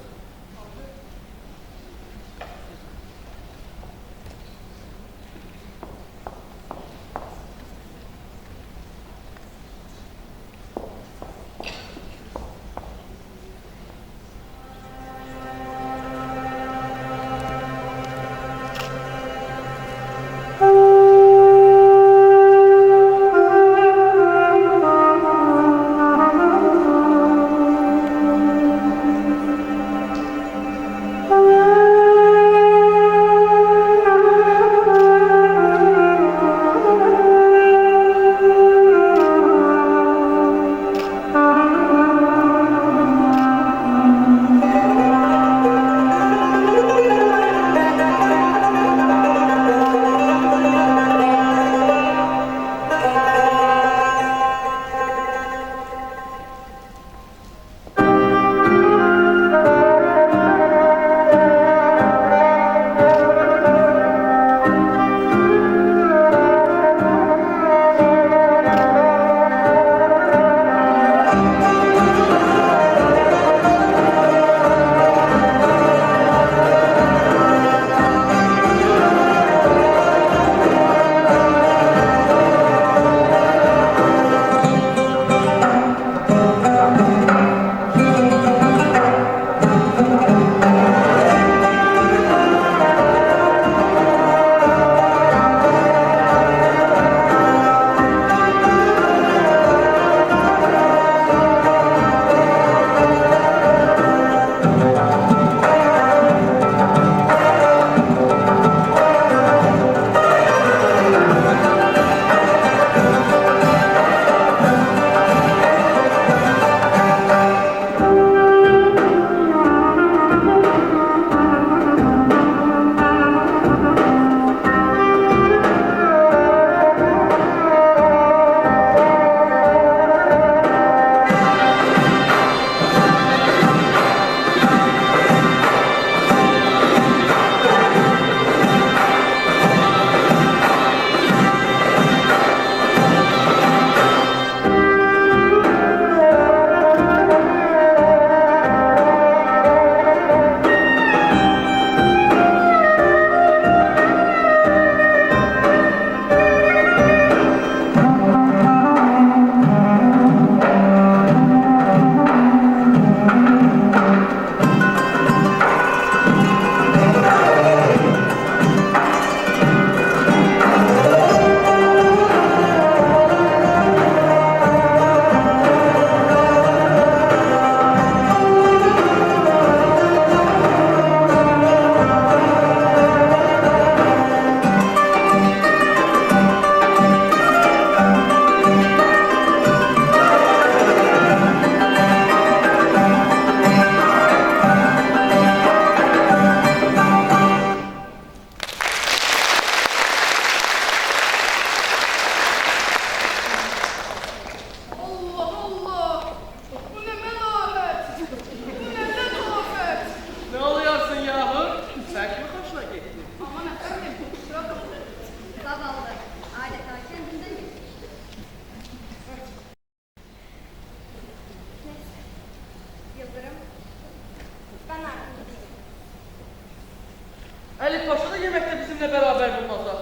Ali Paşa da yemekte bizimle beraber bulmazlar.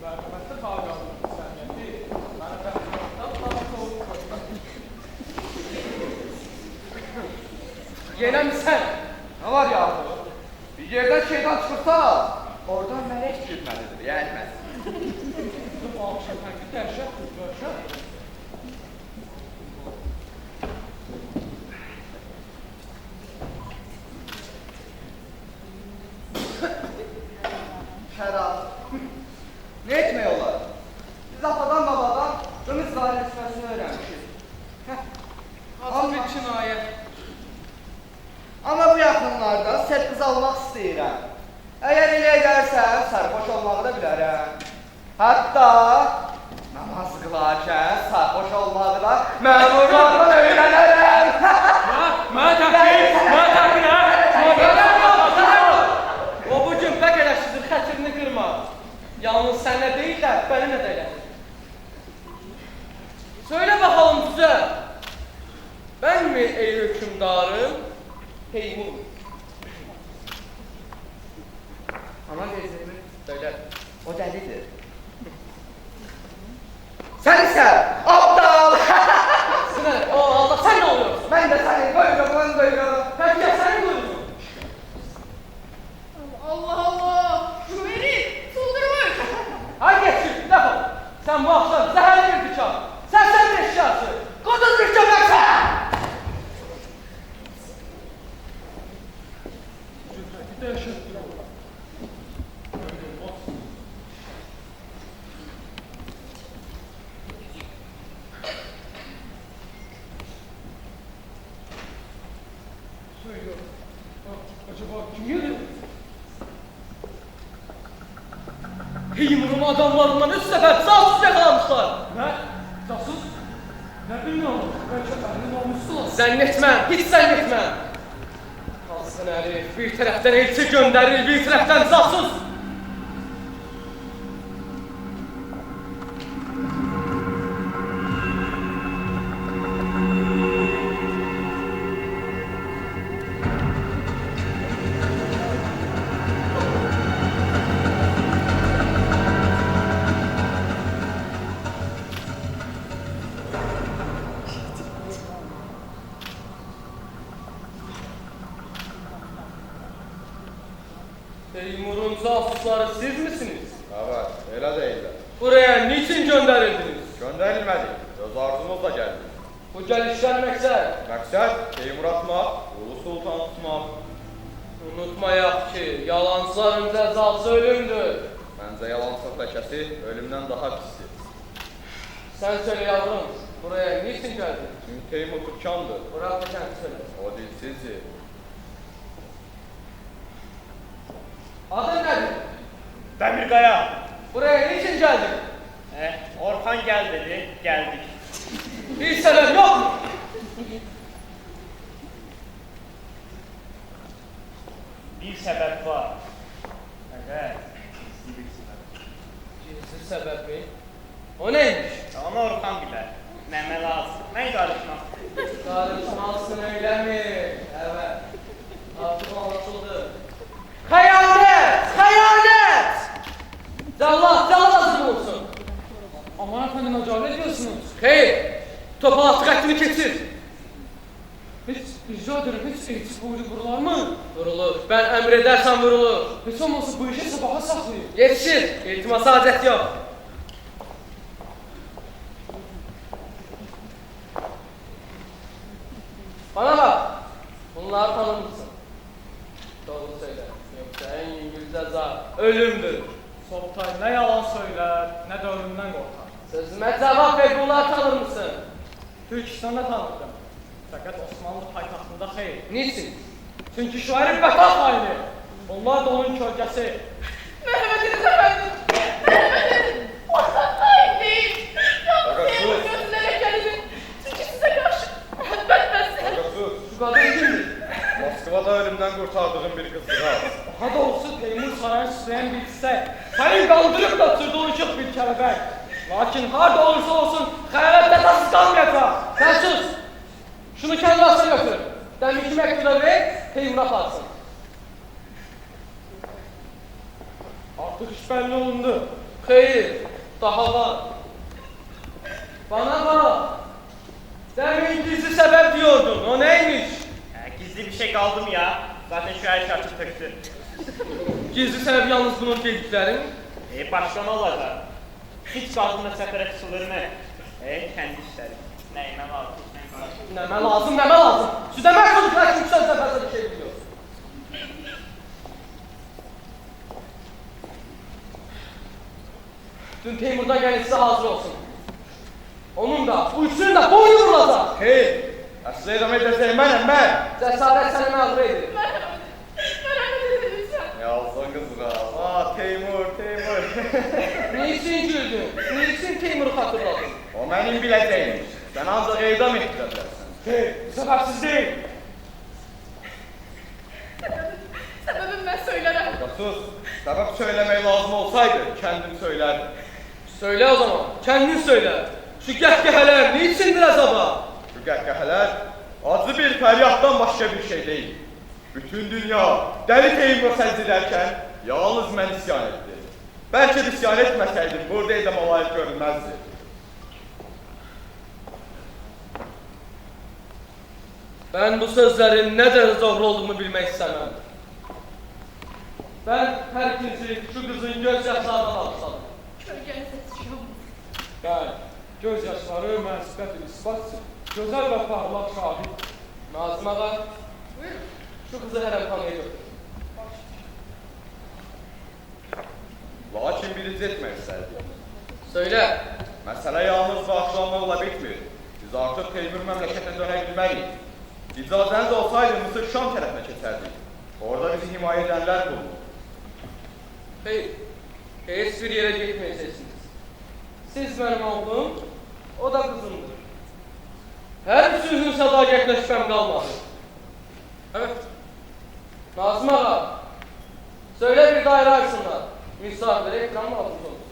Merhametli kavramı sənəti, mənəfətlikdən daha soğuk koşlar. Yenəm sən. Ne var yahu? Bir yerden şeytan çıkırsa Oradan melek gülməlidir, yəni mən. Bu akşam hangi dəhşət dəhşət. Şərab. Ne etmək olar? Biz atadan babadan qımız dairəsini öyrənmişik. Az bir cinayət. Amma bu yaxınlarda sert qız almaq istəyirəm. Əgər elə edərsən, sərxoş olmağı da bilərəm. Hətta namaz qılarkən sərxoş olmağı da məmurlardan öyrənərəm. Mənə təqdir, O bugün pək elə sizin xətrini qırma. Yalnız sənə deyil də, mənimlə də elə. Söylə bakalım bizə. Ben mi ey hükümdarım, Teymur? Ana vezirimi, Söyle. o dəlidir. Sən isə aptal! Sinə, o Allah, sen ne oluyorsun? Mən də sənin qoyduğun qoyduğum. Peki ya sen ne oluyorsun? Allah Allah! Şüveri! Çıldırmış! Hadi geçin, defol. Sen bu akşam zehirli bir bıçak. Sen bir eşyası. Kuduz bir köpeksen! Acaba kim yedi? Teymur'un adamlarından 3 sefer sağsız yakalamışlar. Ne? Casus? Ne bilmiyorum. Ben çok emin olmuşsun. Zannetmem, hiç zannetmem. Kalsın herif, bir taraftan elçi gönderir, bir taraftan casus. Teymur'un casusları siz misiniz? Evet, elə deyirlər. Buraya niçin gönderildiniz? Göndərilmədik, öz arzumuzla gəldik. Bu gelişler məqsəd. Məqsəd Teymur atmaq, Ulu Sultan tutmaq. Unutmayak ki, yalancıların cəzası ölümdür. Məncə yalansız ləkəsi ölümdən daha pisdir. Sen söyle yavrum, buraya niçin geldin? Çünki Teymur Türkandır, Bırak da kendi söyle. o dilsizdir. Adın nedir? Demirkaya. Buraya niçin geldin? Orhan gel dedi, geldik. Bir sebep yok mu? Bir sebep var. Evet, gizli bir sebep. Gizli sebep mi? O neymiş? Ama Orhan bilir. Neme lazım. Ne karışmaz. Karışmazsın öyle mi? Evet. Artık anlaşıldı. Hayalet! Hayalet! Cellat hazır olsun. Aman efendim acaba ne diyorsunuz? Hayır, topal hakkını kesir. Hiç rica ederim hiç eğitim boyunca vurular mı? Vurulur. Ben emredersem vurulur. Hiç olmazsa bu işi sabaha saklayın. Yetişir. İltimasa hacet yok. Bana bak. Bunları tanır mısın? Doğru söyle. Yoksa en yüngül ceza ölümdür. Sobtay ne yalan söyler ne de ölümden korkar. Sözüme cevap ver, bunları tanır mısın? Türkistan'da tanıdım. Fakat Osmanlı paytaxtında xeyr. Niçin? Çünkü şu herif vəfa haini. Onlar da onun kölgəsi. Merhametiniz efendim! Merhametiniz! Orhan hain değil! Yalnız Fakat Teymur sus. gözüne lekeledi. Çünkü size karşı muhabbet besler. Sus, Şu kadın kimdir? Moskvada ölümdən qurtardığım bir qızcıqaz. Daha doğrusu Teymur sarayını süsleyen bir çiçek. Senin kaldırıp da sürdüğün şık bir kelebek. Lakin harda olursa olsun hayalette tasız kalmayacak. Sen sus! Şunu kendi başına götür. Deminki mektuba ver, Teymur'a kalsın. Artık iş belli olundu. Hayır, daha var. Bana bak. Demin gizli sebep diyordun, o neymiş? Gizli bir şey kaldı mı ya? Zaten şu her şartı tıktı. Gizli səbəb yalnız bunun dediklərin. Başqa nə olacaq? Hiç qadınla səfərə çıxılırmı? Kəndi işləri. Nəyimə lazım? Nəmə lazım, nəmə lazım. Südəmə çocuklar kim söz səfərdə bir şey biliyor. Dün Teymur'dan gəlin sizə hazır olsun. Onun da, bu üçünün də boynu vurulacaq. Hey, əslə edam edəcək mən. Cəsarət səni məğdur edir. Merhamet edin lütfen. Yalsın qızına. Teymur. Niçin güldün? Niçin Teymur'u xatırladın? O mənim biləcəyimmiş. Sən ancaq edam etdirəcəksən. Hey, səbəbsiz deyil. Sebebim ben söylerim. Sus, səbəb söyləmək lazım olsaydı, kendim söylərdim. Söyle o zaman, kendin söyle. Şu gəhgəhələr niçindir əzaba? Şu qəhqəhələr acı bir fəryatdan başqa bir şey deyil. Bütün dünya dəli Teymur'a səcd edərkən yalnız mən isyan etdi. Bəlkə də isyan etməsəydim, burada edam alayət görünməzdi. Ben bu sözlerin ne derece doğru olduğunu bilmek istemem. Ben her ikinci şu kızın gözyaşlarına baksalım. Kölgenize sıçıyorum. Bəli, göz yaşları mənsibətin ispatsın. Gözəl və parlaq şahid. Nazım ağa, şu kızı hərəmxanaya götür. Lakin biriz etmək istərdik. Söyle, Məsələ yalnız bağışlanmaqla bitmir. Biz artıq Teymur məmləkətinə dönə bilməliyik. İcazəniz olsaydı Mısır Şam tərəfinə keçərdik. Orada bizi himayə edənlər bulunur. hiç bir yere gitmeyeceksiniz. Siz benim oğlum, o da kızımdır. Her üçünüzün sədaqətinə şübhəm qalmadı. Evet. Nazım ağa, söyle bir daire açsınlar. Misafirə ekran lazım olsun.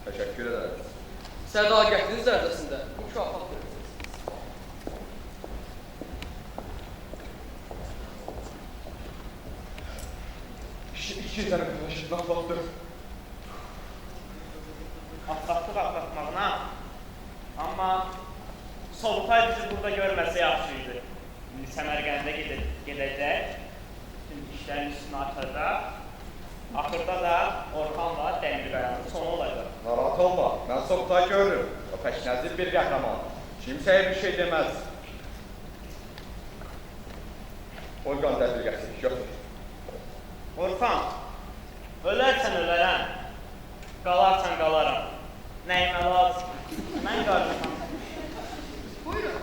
Təşəkkür ederiz. Sədaqətiniz zərdəsində mükafat verirsiniz. İki tane arkadaşımdan baktım. Atlatmağına. Amma Solutay bizi burada görməsə yaxşıydı. İndi Səmərqəndə gedəcək. Bütün işlərin üstünü açacaq. Axırda da Orxanla Dəmirqayanın sonu olacaq. Narahat olma, mən Solutay görürüm. O pək nəzir bir qəhrəman. Kimsəyə bir şey deməz. Orqan dədirgəsi, götür. Orxan, ölərsən ölərəm, qalarsan qalaram. Nəyimə lazım? Mən qarşıtam. Buyurun.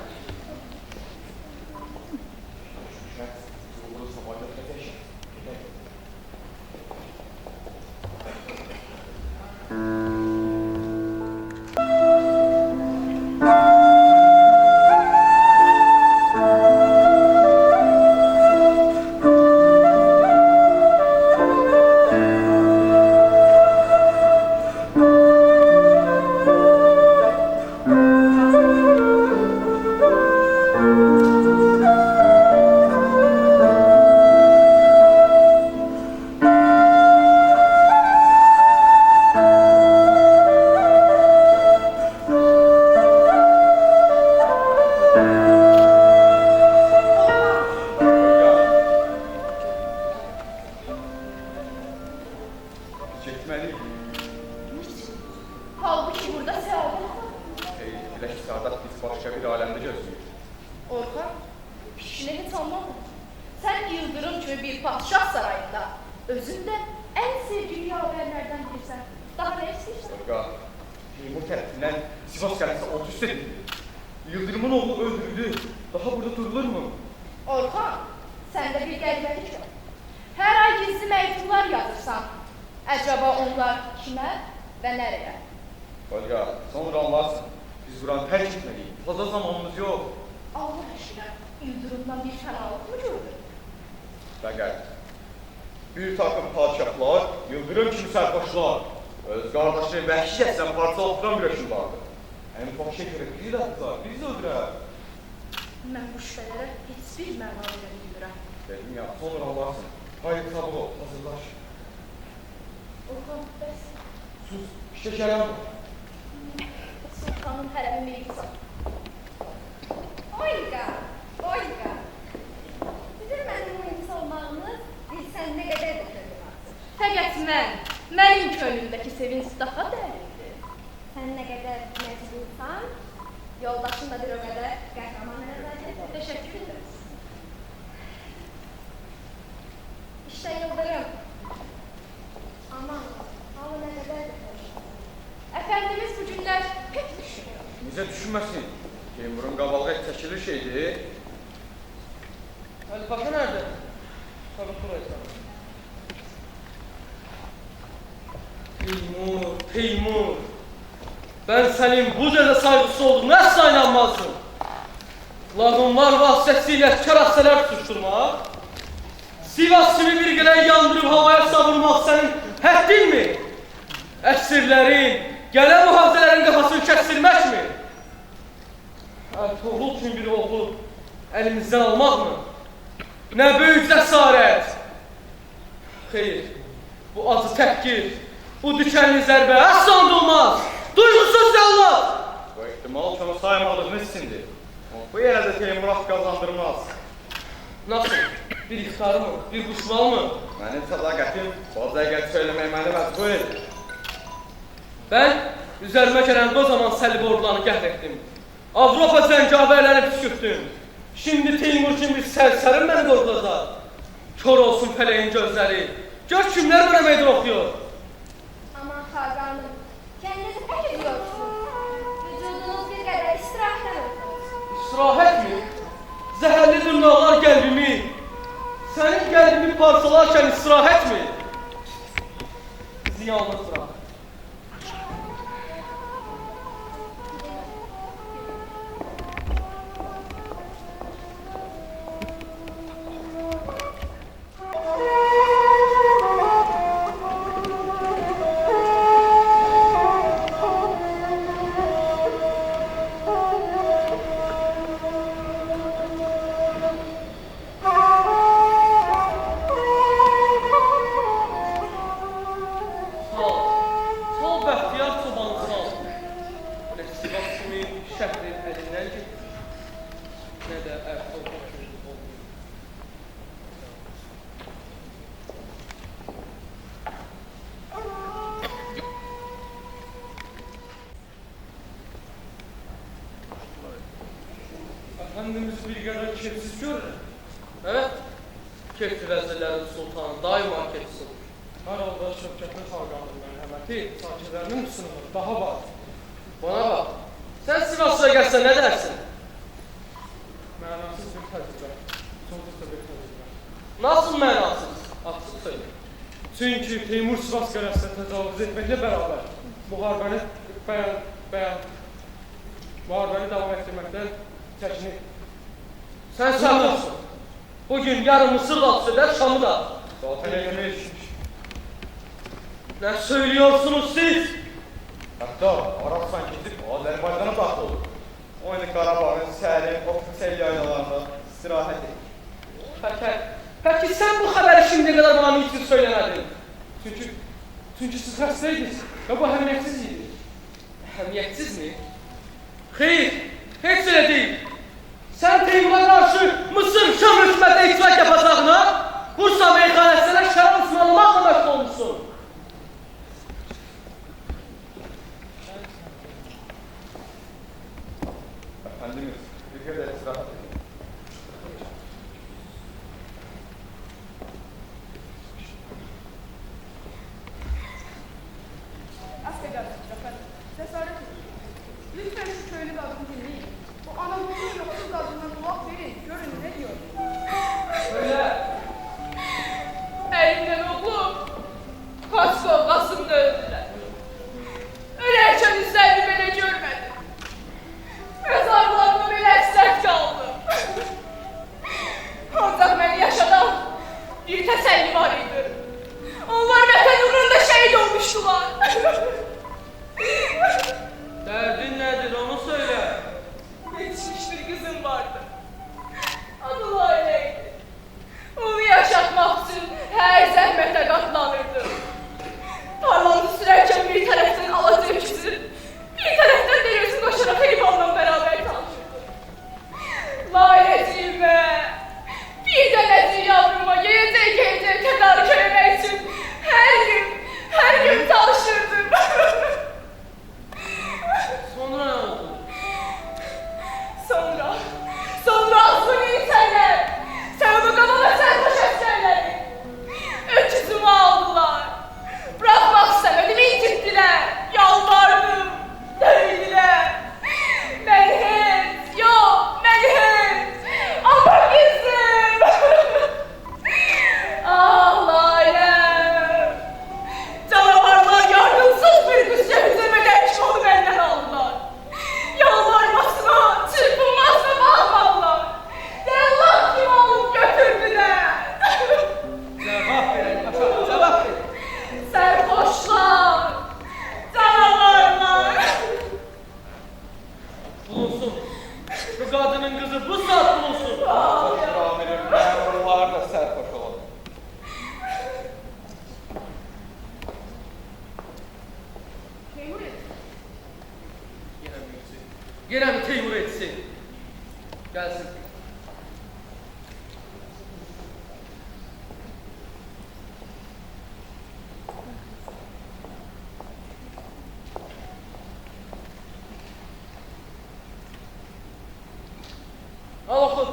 Halbuki burada saadet var. Bilək Saadat biz başqa bir aləmdə gözləyir. Orhan, fikrini hiç anlamadım. Sen Yıldırım gibi bir padişah sarayında, özün de en sevgili yaverlerden birisin. Daha ne istiyorsun? Orqa, Teymur tərəfindən Sivas qələsi alt üst edildi. Yıldırımın oğlu öldürüldü. Daha burada durulur mu? Orhan, sende bir qəribəlik var. Her ay gizli məktublar yazırsan. Acaba onlar kime ve nereye? Orqa, sonra anlarsın. Biz buranı tərk etməliyik. Fazla zamanımız yox. Allah aşkına, Yıldırımdan bir fenalık mı gördün? Fəqət bir takım padişahlar, Yıldırım kimi sərxoşlar, öz qardaşını vəhşiyyətlə parçalatdıran bir hökm vardı. Ən ufak şey görə bizi də tutar, bizi öldürər. Mən bu şübhələrə heç bir məna verə bilmirəm. Dedim ya, sonra anlarsın. Hayır, sabır ol, hazırlaş. Orhan, bəs Sus, işte gələm var. Sultanın hərəmi meylisan. Olga, Olga. Sizin mənim mühendis olmağınız bilsən nə qədər də kötü vardır. mənim könlümdəki sevinç daha dərindir. Sən nə qədər məcbursan, yoldaşın da bir o qədər qəhrəman nəzərdir. Təşəkkür ederim. İşte Yıldırım. Aman, halı nə qədərdir xoş. Əfəndimiz bu günlər pek düşünür. Necə düşünməsin? Teymurun qabalığı çəkilir şeydir. Ali Paşa nerede? Tabii buraya. Teymur. Ben senin bu derece saygısı olduğunu asla inanmazdım. Lağımlar vasıtasıyla karaseler tutuşturmak, Sivas kimi bir gelen yandırıp havaya savurmak senin həddin mi? Əsirlerin, gelen muhafizelerin kafasını kestirmek mi? Oğul kimi bir oğlu elimizden almak mı? Ne büyük cesaret! Hayır, bu acı təhqir, bu dikenli zərbə asla olmaz! Duygusuz yallah! Bu ehtimal kimi saymadığınız içindir. Bu yerə də Teymur haqq qazandırmaz. Nasıl? Bir ixtar mı? Bir kuşmal mı? Mənim sədaqətim o dəqiqət söyləmək məni məcbur edir. Ben üzerime gelen o zaman səlib ordularını qəhr etdim. Avropa zəncavərlərini püskürtdüm. Şimdi Teymur kimi bir sərsərim məni qorxulacaq. Kör olsun fələyin gözləri. Gör kimlər mənə meydan oxuyor. Aman Xaqanım, kendinizi pek ediyorsunuz. Vücudunuz bir qədər istirahətdən olsun. İstirahət mi? Zəhərli dırnaqlar qəlbimi. Sənin qəlbimi parçalarkən istirahət mi? Ziyanlı istirahət. Sağ bəxtiyar çobanı sağ. Elə Sivas kimi şəhrin əlindən getdi. Nə də Əfqan oldu. Efendimiz bir qədər kefsiz görür. Evet, kefli vəzirlərin sultanı daima kefsiz olur. Hər halda Şövkətli Xaqanın mərhəməti sakinlərinin sınırı daha var. Bana bak, sen Sivas'a gelsen ne dersin? Mənasız bir təcrübə, sonsuz bir təcrübə. Nasıl mənasız? Açıq söyle. Çünki Teymur Sivas qələsinə təcavüz etməklə bərabər müharibəni davam etdirməkdən çəkinir. Sen Şam'dasın. Bugün yarın Mısır'da hapseder, Şam'ı da. Zaten elime işmiş. Ne söylüyorsunuz siz? Hətta Arabistan keçib Azərbaycana daxil olur. Oyunu Qarabağın sərin, ofisel yaylalarında istirahət edir. Peki sen bu haberi şimdiye kadar bana niçin söylemedin? Çünki siz xəstəydiniz və bu əhəmiyyətsiz idi. Ehemmiyetsiz mi? Hayır, hiç öyle değil. Sen Teymur'a karşı Mısır, Şam hükümetine ittifak yapacağına Bursa meyhanesine şarap ısmarlamakla meşgul olmuşsun. Efendimiz, bir qədər istirahət edin. Affedersiniz efendim. Cesaret edin. Lütfen şu köylü kadını dinleyin. Bu Anadolu'nun yoksul kadına kulak verin. Görün ne diyor. Söyle. Elimden oğlum. Kaç kavgasında öldüler. Ölerken izlerini bile görmedim. Mezarlarına bile esnek kaldı. Ancak beni yaşadan bir teselli var idi. Onlar vətən uğrunda şehit olmuştular. Derdin nedir onu söyle. Yetişmiş bir kızım vardı. Adı Lale'ydi. Onu yaşatmak için her zəhmətə katlanırdı. Tarlanı sürerken bir taraftan alacağı ikisi, bir taraftan denizi koşarak heyvanla beraber çalışırdı. Lale'ciğime, bir denezi yavruma gelecek tedarik etmek için her gün Bulunsun. Bu kadının kızı bu saat bulunsun. Xoşdur amirim, məmurlar da sərxoş olur. Yine mi Teymur etsin? Gelsin. Al oku.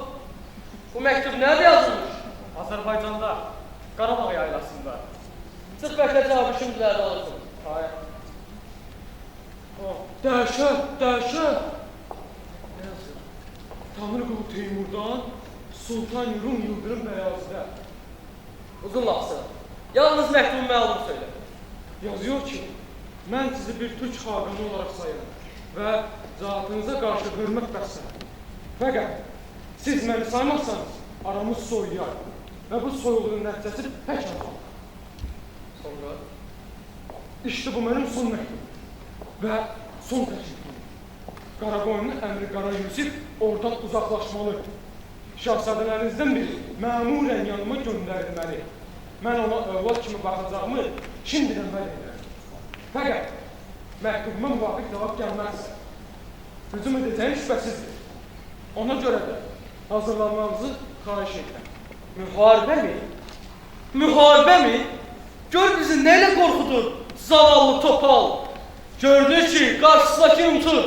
Bu mektup nerede yazılmış? Azərbaycanda, Qarabağ yaylasında. Sık bekle cevabı şimdilerde alırsın. Hayır. Dəhşət, dəhşət. Ne yazıyor? Tanrı Qulu Teymurdan Sultan Rum Yıldırım Bəyazıdə Uzun lafzı. Yalnız mektubun məlumu söyle. yazıyor ki, mən sizi bir Türk xaqanı olaraq sayıram və zatınıza qarşı hörmət bəsləyirəm. Fəqət siz məni saymazsanız aramız soyuyar və bu soyuluğun nəticəsi pək azalır. Sonra? İşte bu mənim son məktubum və son təklifim. Qaraqoyunlu əmri Qara Yusif oradan uzaqlaşmalı. Şahzadələrinizdən biri məmurən yanıma göndərilməli. Mən ona övlad kimi baxacağımı şimdidən vəd edirəm. Fəqət məktubuma müvafiq cavab gəlməzsə, hücum edəcəyim şübhəsizdir. Ona görə də hazırlanmamızı xahiş edirəm. Müharibə mi? Müharibə mi? Gör bizi neyle korkutur zavallı topal. Gördü ki karşısındaki unutur.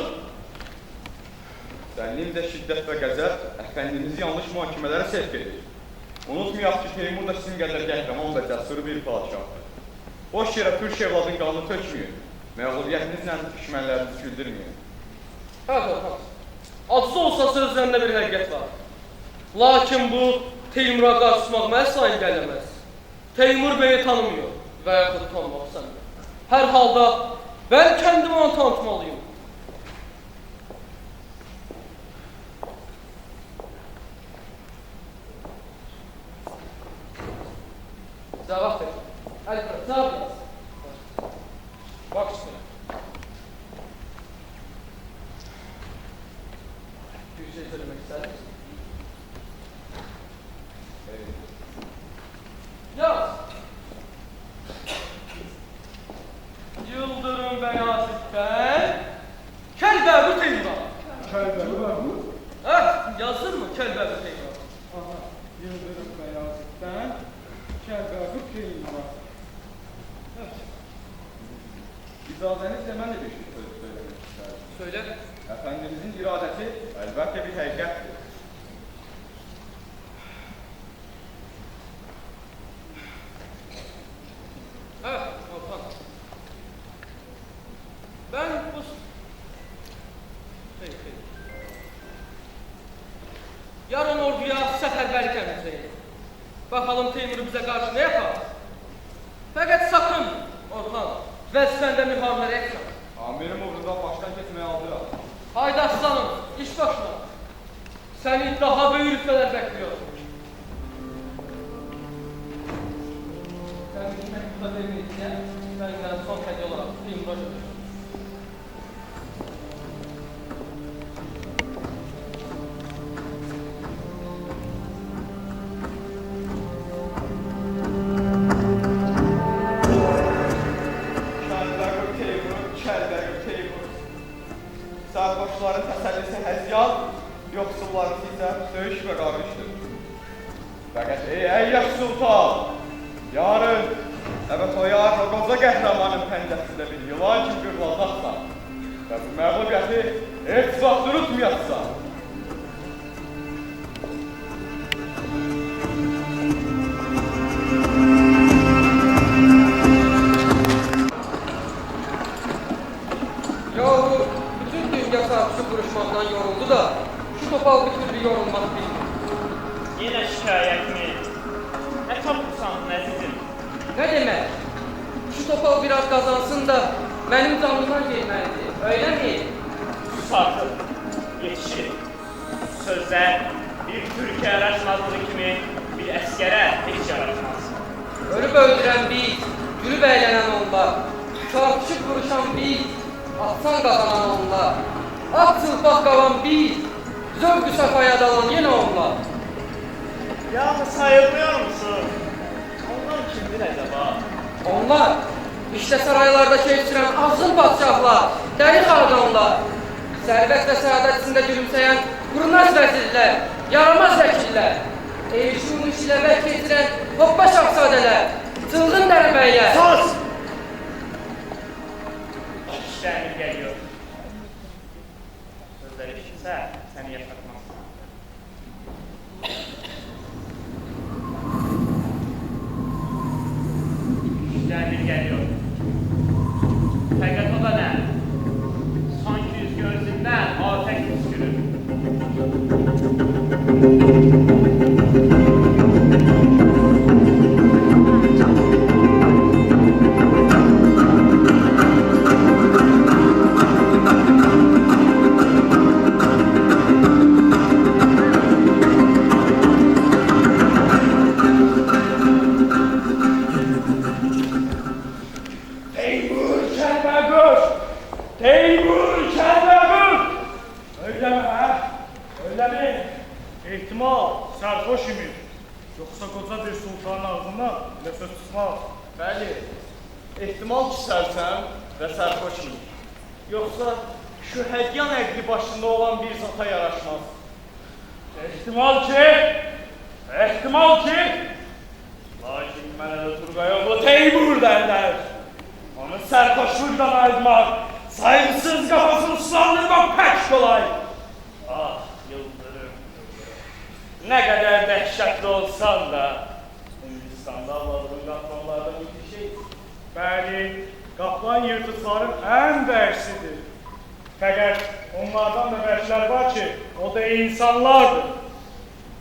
Zənnimcə şiddət və qəzəb əfəndimizi yanlış mühakimələrə sevk edir. Unutmayaq ki, Teymur da sizin qədər qəhrəman və cəsur bir padişahdır. Boş yerə Türk evladın qanını tökməyin, məğlubiyyətinizlə düşmənlərinizi güldürməyin. Evet Orhan. Acısı olsa sözlərində bir həqiqət var. Lakin bu Teymur'a qarşısmaq mənə asla engellemez. Teymur beni tanımıyor və yaxud tanımaq istəmir. Hər halda ben kendimi onu tanıtmalıyım. Cevap ver. Alper, cevap ver. Bax üstünə. Bir şey söylemek ister misin? Yaz. Yıldırım Beyazıt'ten Kelbeği Teymur'a. Kəlbəli var mı? Evet, yazdın mı Kelbeği Teymur'a? Aha, Yıldırım Bəyazıt'dan Kəlbəli Teymur'a. Evet. İcazənizlə mən də bir şey söyləmək istərdim. Söyle. Əfəndimizin iradəsi əlbəttə bir həqiqətdir. Evet, Orhan. Ben bu... Peki. Yarın orduya səfərbərlik əmrindeyim. Bakalım Teymur bize karşı ne yapar? Fakat sakın Orhan, vəzifəndə müharibələr etmə. Amirim uğrunda başdan keçməyə aldıram. Haydi aslanım, iş başına. Seni daha büyük rütbeler bekliyor. Sen gitmek burada demeyince, benden son hediye olarak Teymur'a götür. Sərbaşların təsəllisi həzyan, yoxsulların isə döyüş və qarışdır. Fəqət ey yaş sultan, yarın evet o yarın o qoca qəhrəmanın pəncəsində bir yılan kimi qırılacaqsan və bu məğlubiyyəti heç vaxt unutmayacaqsan. Yahu bütün dünya sarısı vuruşmaktan yoruldu da şu topal bir türlü yorulmak bilmiyor. Yine şikayet mi? Ne tapırsan əzizim? Ne demek? Şu topal biraz kazansın da benim canımdan gelmelidir, öyle mi? Sus artık. Yetişir. Sözler bir Türkiye yaraşmadığı kimi bir əskərə hiç yaraşmaz. Ölüp öldüren biz, gülüp eğlenen onlar, çarpışıp vuruşan biz, atsan kazanan onlar. Ak çılpaq qalan bir, zövq-ü səfaya dalan yenə onlar. Ya sayılmıyor musun? Onlar kimdir acaba? Onlar, işte saraylarda keçirən azğın padşahlar, dəli xalqanlar, sərvət və səadət içində gülümsəyən qurnaz vəzirlər, yaramaz vəkillər, ev-şuun işlə vək keçirən hoppa şahzadələr, çılğın dəribəylər. Sus! İşlərini geliyor. Sözleri işitse seni yaşatmaz. İşlerini geliyor. Fakat o da ne? Sanki yüz gözünden ateş püskürür. Teymur Kelbegur! Teymur Kelbegur! Öyle mi ha? Öyle mi? İhtimal sarhoş imiş. Yoksa koca bir sultanın ağzından öyle söz tutmaz. Bəli, ehtimal ki sərsəm və sərxoşum. Yoxsa şu hədyan əqli başında olan bir zata yaraşmaz. İhtimal ki, Lakin mənə də Turqayoğlu Teymur derler. Onu sərxoşluqdan ayırmaq, saygısız kafasını sulandırmaq pek kolay. Ah Yıldırım. Ne kadar dehşetli olsan da, Hindistan'da Allah'ın kaplanlardan bir şey. bəli, qaplan yırtıcların ən vəhşisidir. Fəqət onlardan da vəhşilər var ki, o da insanlardır.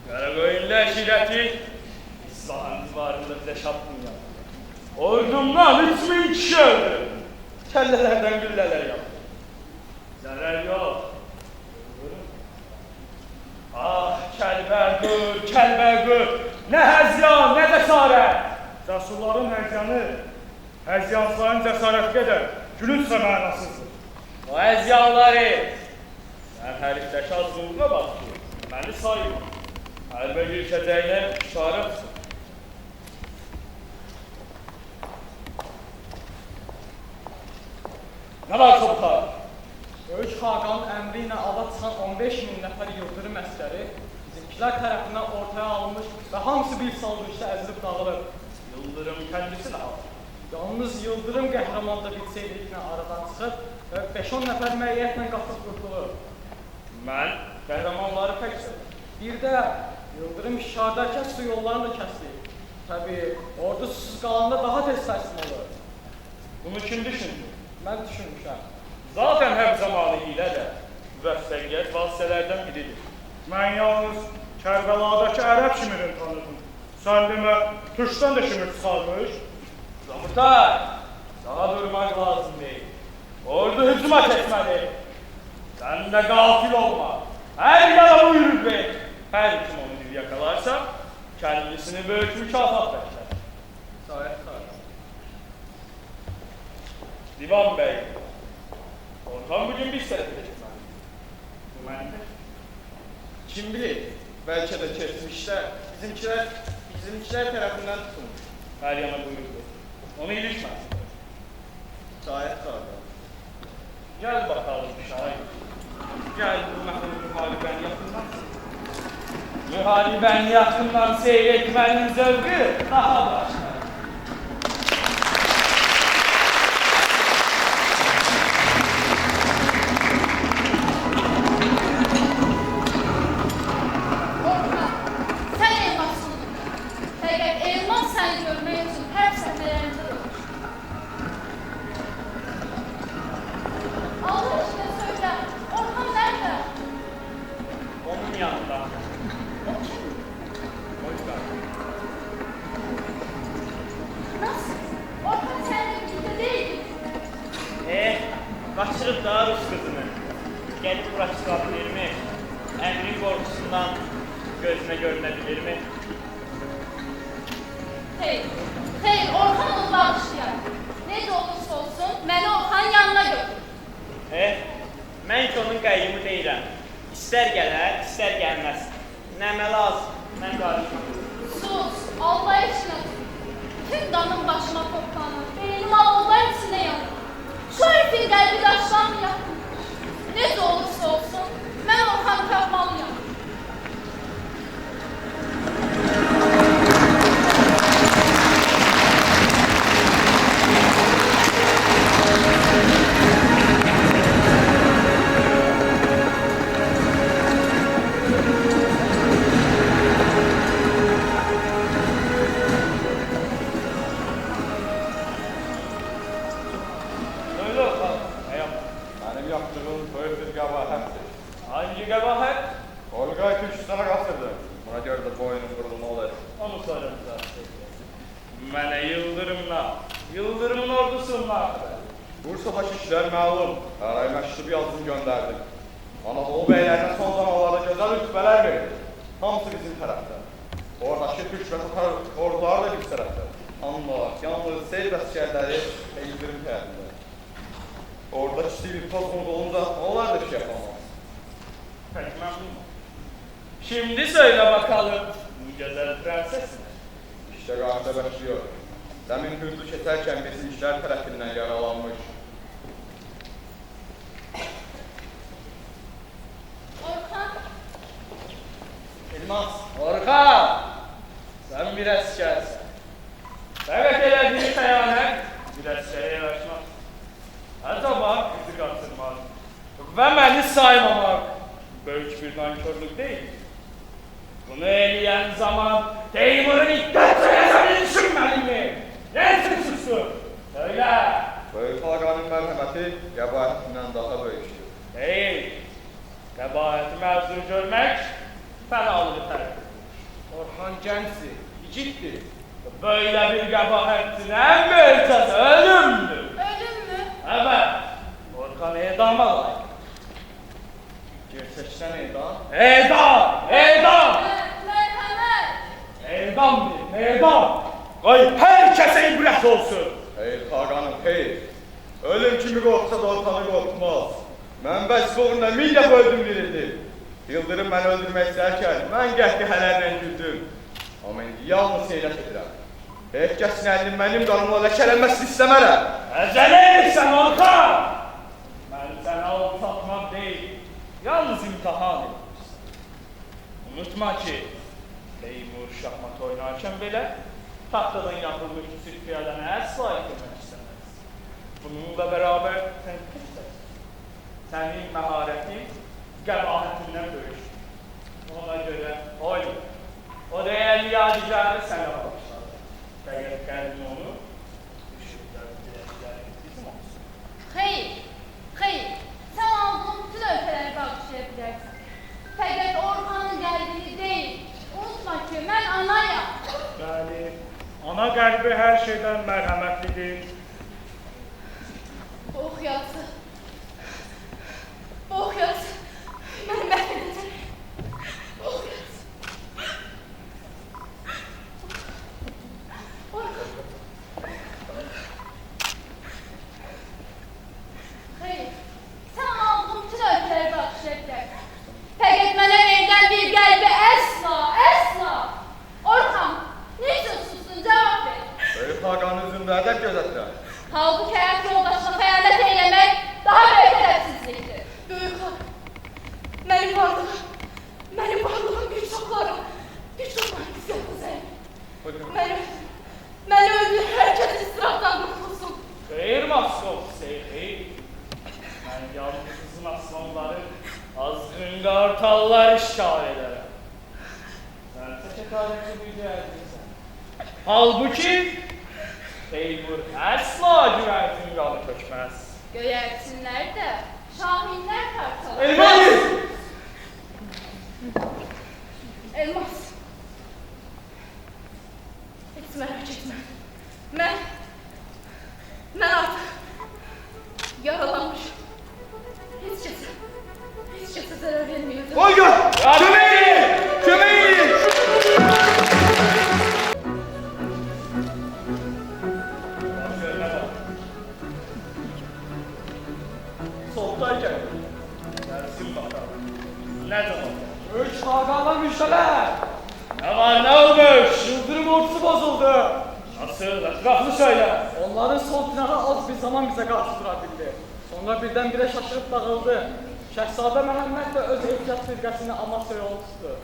Karakoyunlu eşireti, İsfahan civarında bize şapkın yaptı. Ordumdan 3000 kişi öldü. Kəllələrdən güllələr yaptı. Zarar yok. Ah Kelbegur, ne həzyan, ne cəsarət. Cəsurların həzyanı, həzyansların cəsarəti qədər gülünçlə mənasızdır. O əzyanları, mən hərifdəki azlığına baxdı, məni sayın. Hərbə girişəcəyinə işarətsin. Nə var çobuklar? Böyük Xaqanın əmri ilə ava çıxan 15.000 nəfər Yıldırım əsgəri bizimkilər tərəfindən ortaya alınmış və hamısı bir saldırışda əzilib dağılır. Yıldırım kendisi ne aldı? Yalnız Yıldırım qəhrəman da bir seyirliklə aradan çıxıb və 5-10 nəfər məiyyətlə qatıb qurtulur. Mən qəhrəmanları pek sevirəm. Bir də Yıldırım işarədərkən su yollarını da kəsdi. Təbii, ordu susuz qalanda daha tez təslim olur. Bunu kim düşündü? Mən düşünmüşəm. Zaten her zamanı ile de müvəffəqiyyət vasitələrdən biridir. Mən yalnız Kərbəladakı ərəb şimirini tanıdım. Sən demə, Türkdən də şimir çıxarmış. Zamurtay, daha durmak lazım değil. Ordu hücuma çekmeli. Sen de gafil olma. Her yana buyurur bey. Her kim onu bir yakalarsa kendisini büyük mükafat bekler. Sayət xarab. Divan bey, Orhan bugün bir sene gidecek. Bu məndə. Kim bilir, bəlkə də keçmişdə bizimkilər tərəfindən tutulmuş. Her yana buyurdu. Onu ilişmez. Şayət qarda. Gel bakalım şahit. Gel bu müharibəni yakından. Müharibəni yakından seyretmenin zevki daha başka. Orhan, sen elmasın. Fakat elmas seni görmek için her seferinde olur. Allah aşkına söyle, Orhan nerede? Onun yanında. O kim? Boşver. Nasıl? Orhan seninle birlikte değil. Kaçırıp da Rus kızını. Gelip uğraştırabilir mi? Emrin korkusundan gözüne görünebilir mi? Hey, Orhan onu bağışlayan. Ne de olursa olsun, beni Orhan yanına götür. Mən ki onun qəyyumu deyirəm. İstər gələr, istər gəlməz. Nəmə lazım, mən qarışmam. Sus, Allah için sus. Tüm qanım başıma toplanır, beynim alovlar içində yanır. Şu herifin qəlbi daşlanmıyor. Necə olursa olsun, mən Orxanı tapmalıyam. Söyle Orxan, nə yapma? Mənim yaptığım böyük bir qəbahətdir. Hangi qəbahət? Olqay Türkistan'a qasırdım. Buna görə də boynum qurulma olur. Onu sorarım. Mənə Yıldırımın ordusundan. Bursada kişilər məlum, Qaray məktub yazdım göndərdim. Anadolu beylərinə son zamanlarda gözəl rütbələr verdi. Hamısı bizim tərəfdə. Oradakı Türk və Tatar orduları da bir tərəfdə. Amma yalnız seyr əsgərləri Yıldırım tərəfində. Orada kiçik bir toz olunca onlar da bir şey yapamaz. Pek memnunum. Şimdi söyle bakalım, bu güzel prenses mi? İşte qarşıda başlıyor. Demin hızlı keçərkən bizim işlər tərəfindən yaralanmış. Orxan, Elmas, Orxan! Sen bir əskersin. Evet elədiğin xəyanət bir əskərə yaraşmaz. Acaba bizi qaçırmaz və məni saymamaq böyük bir nankörlük değil. Bunu eləyən zaman Teymur'un iddət sayasını düşünmədin mi? Ne suçlusun? Söyle. Böyük Xaqanın mərhəməti qəbahətindən daha böyükdür. Değil. Qəbahəti məzun görmək fənalığı tərəf. Orxan gəncdir, igiddir. Böyle bir qəbahətin ən böyük cəzası ölümdür. ölüm mü? Evet. Orxan edama layık. Gerçəkdən edam. Edam! Edam! Mərhəmət. Edamdır, edam! Qoy hər kəsə ibrət olsun. Xeyr Xaqanım, xeyr. Ölüm kimi qorxsa da ortanı qorxmaz. Mən bəs uğruna min dəfə öldüm verildim. Yıldırım məni öldürmək istərkən mən qəhqəhələrlə güldüm. Amma indi yalnız seyrət edirəm. Heç kəsin əlinin mənim qanımla ləkələnməsini istəmərəm. Əcələ edirsən Orxan! Mən səni alıp satmaq deyil, yalnız imtihan edirsən. Unutma ki, Teymur şahmat oynarkən belə, taxtadan yapılmış sirk piyadəni əsla etmək istəməz. Bununla beraber sən kızsın. Sənin məharətin qəbahətindən böyük. Ona görə oyun. O değerli yadigarı sənə bağışladı. Əgər qəlbin onu düşürlər, bizim olsun. Xeyr, xeyr. Sən aldığın bütün ölkələri bağışlaya bilərsən. Fəqət Orxanın qəlbini deyil. Unutma ki, mən anayam. Bəli, ana qəlbi hər şeydən mərhəmətlidir. Oh yazı. Oh yazı. Məni məhv edəcək. Oh yazı. Orxan. Xeyr, sən aldığın bütün ölkələri bağışlaya bilərsən. Fəqət mənə verilən bir qəlbi əsla, əsla. Orxan, necə susun, cavab ver. Böyük Xaqanın üzündə ədəb gözətirəm. Halbuki həyat yoldaşına xəyanət eyləmək daha böyük ədəbsizlikdir. Böyük xalq, mənim varlığım bir çoxlara qisətdir. Məni öldür, hər kəs istirafdan qurtulsun. Xeyr Moskov, xeyr. Mən yalnızın aslanları, azğın qartallar işgal edərəm. Sənsə çəkarətçi büyüdərdirsən. Halbuki, Teymur əsla güvərtin qalı kökməz. Göyərçinlər də, şahinlər parçalar. Elmas! Elmas. Heç merak etmə. Mən artıq yaralanmışım. Heç kəsə zərər verməyəcəm. Olga! Kömək! Kömək! Soldayken Ne zaman? Üç Hakan'la müjdeler. Ne var, ne olmuş? Yıldırım ordusu bozuldu. Nasıl? Etraflı söyle. Onların sol silahı az bir zaman bize karşı durabildi. Sonra birdenbire şaşırıp dağıldı. Şehzade Mehmet de öz ehtiyat firqəsini Amasya'ya yol tuttu.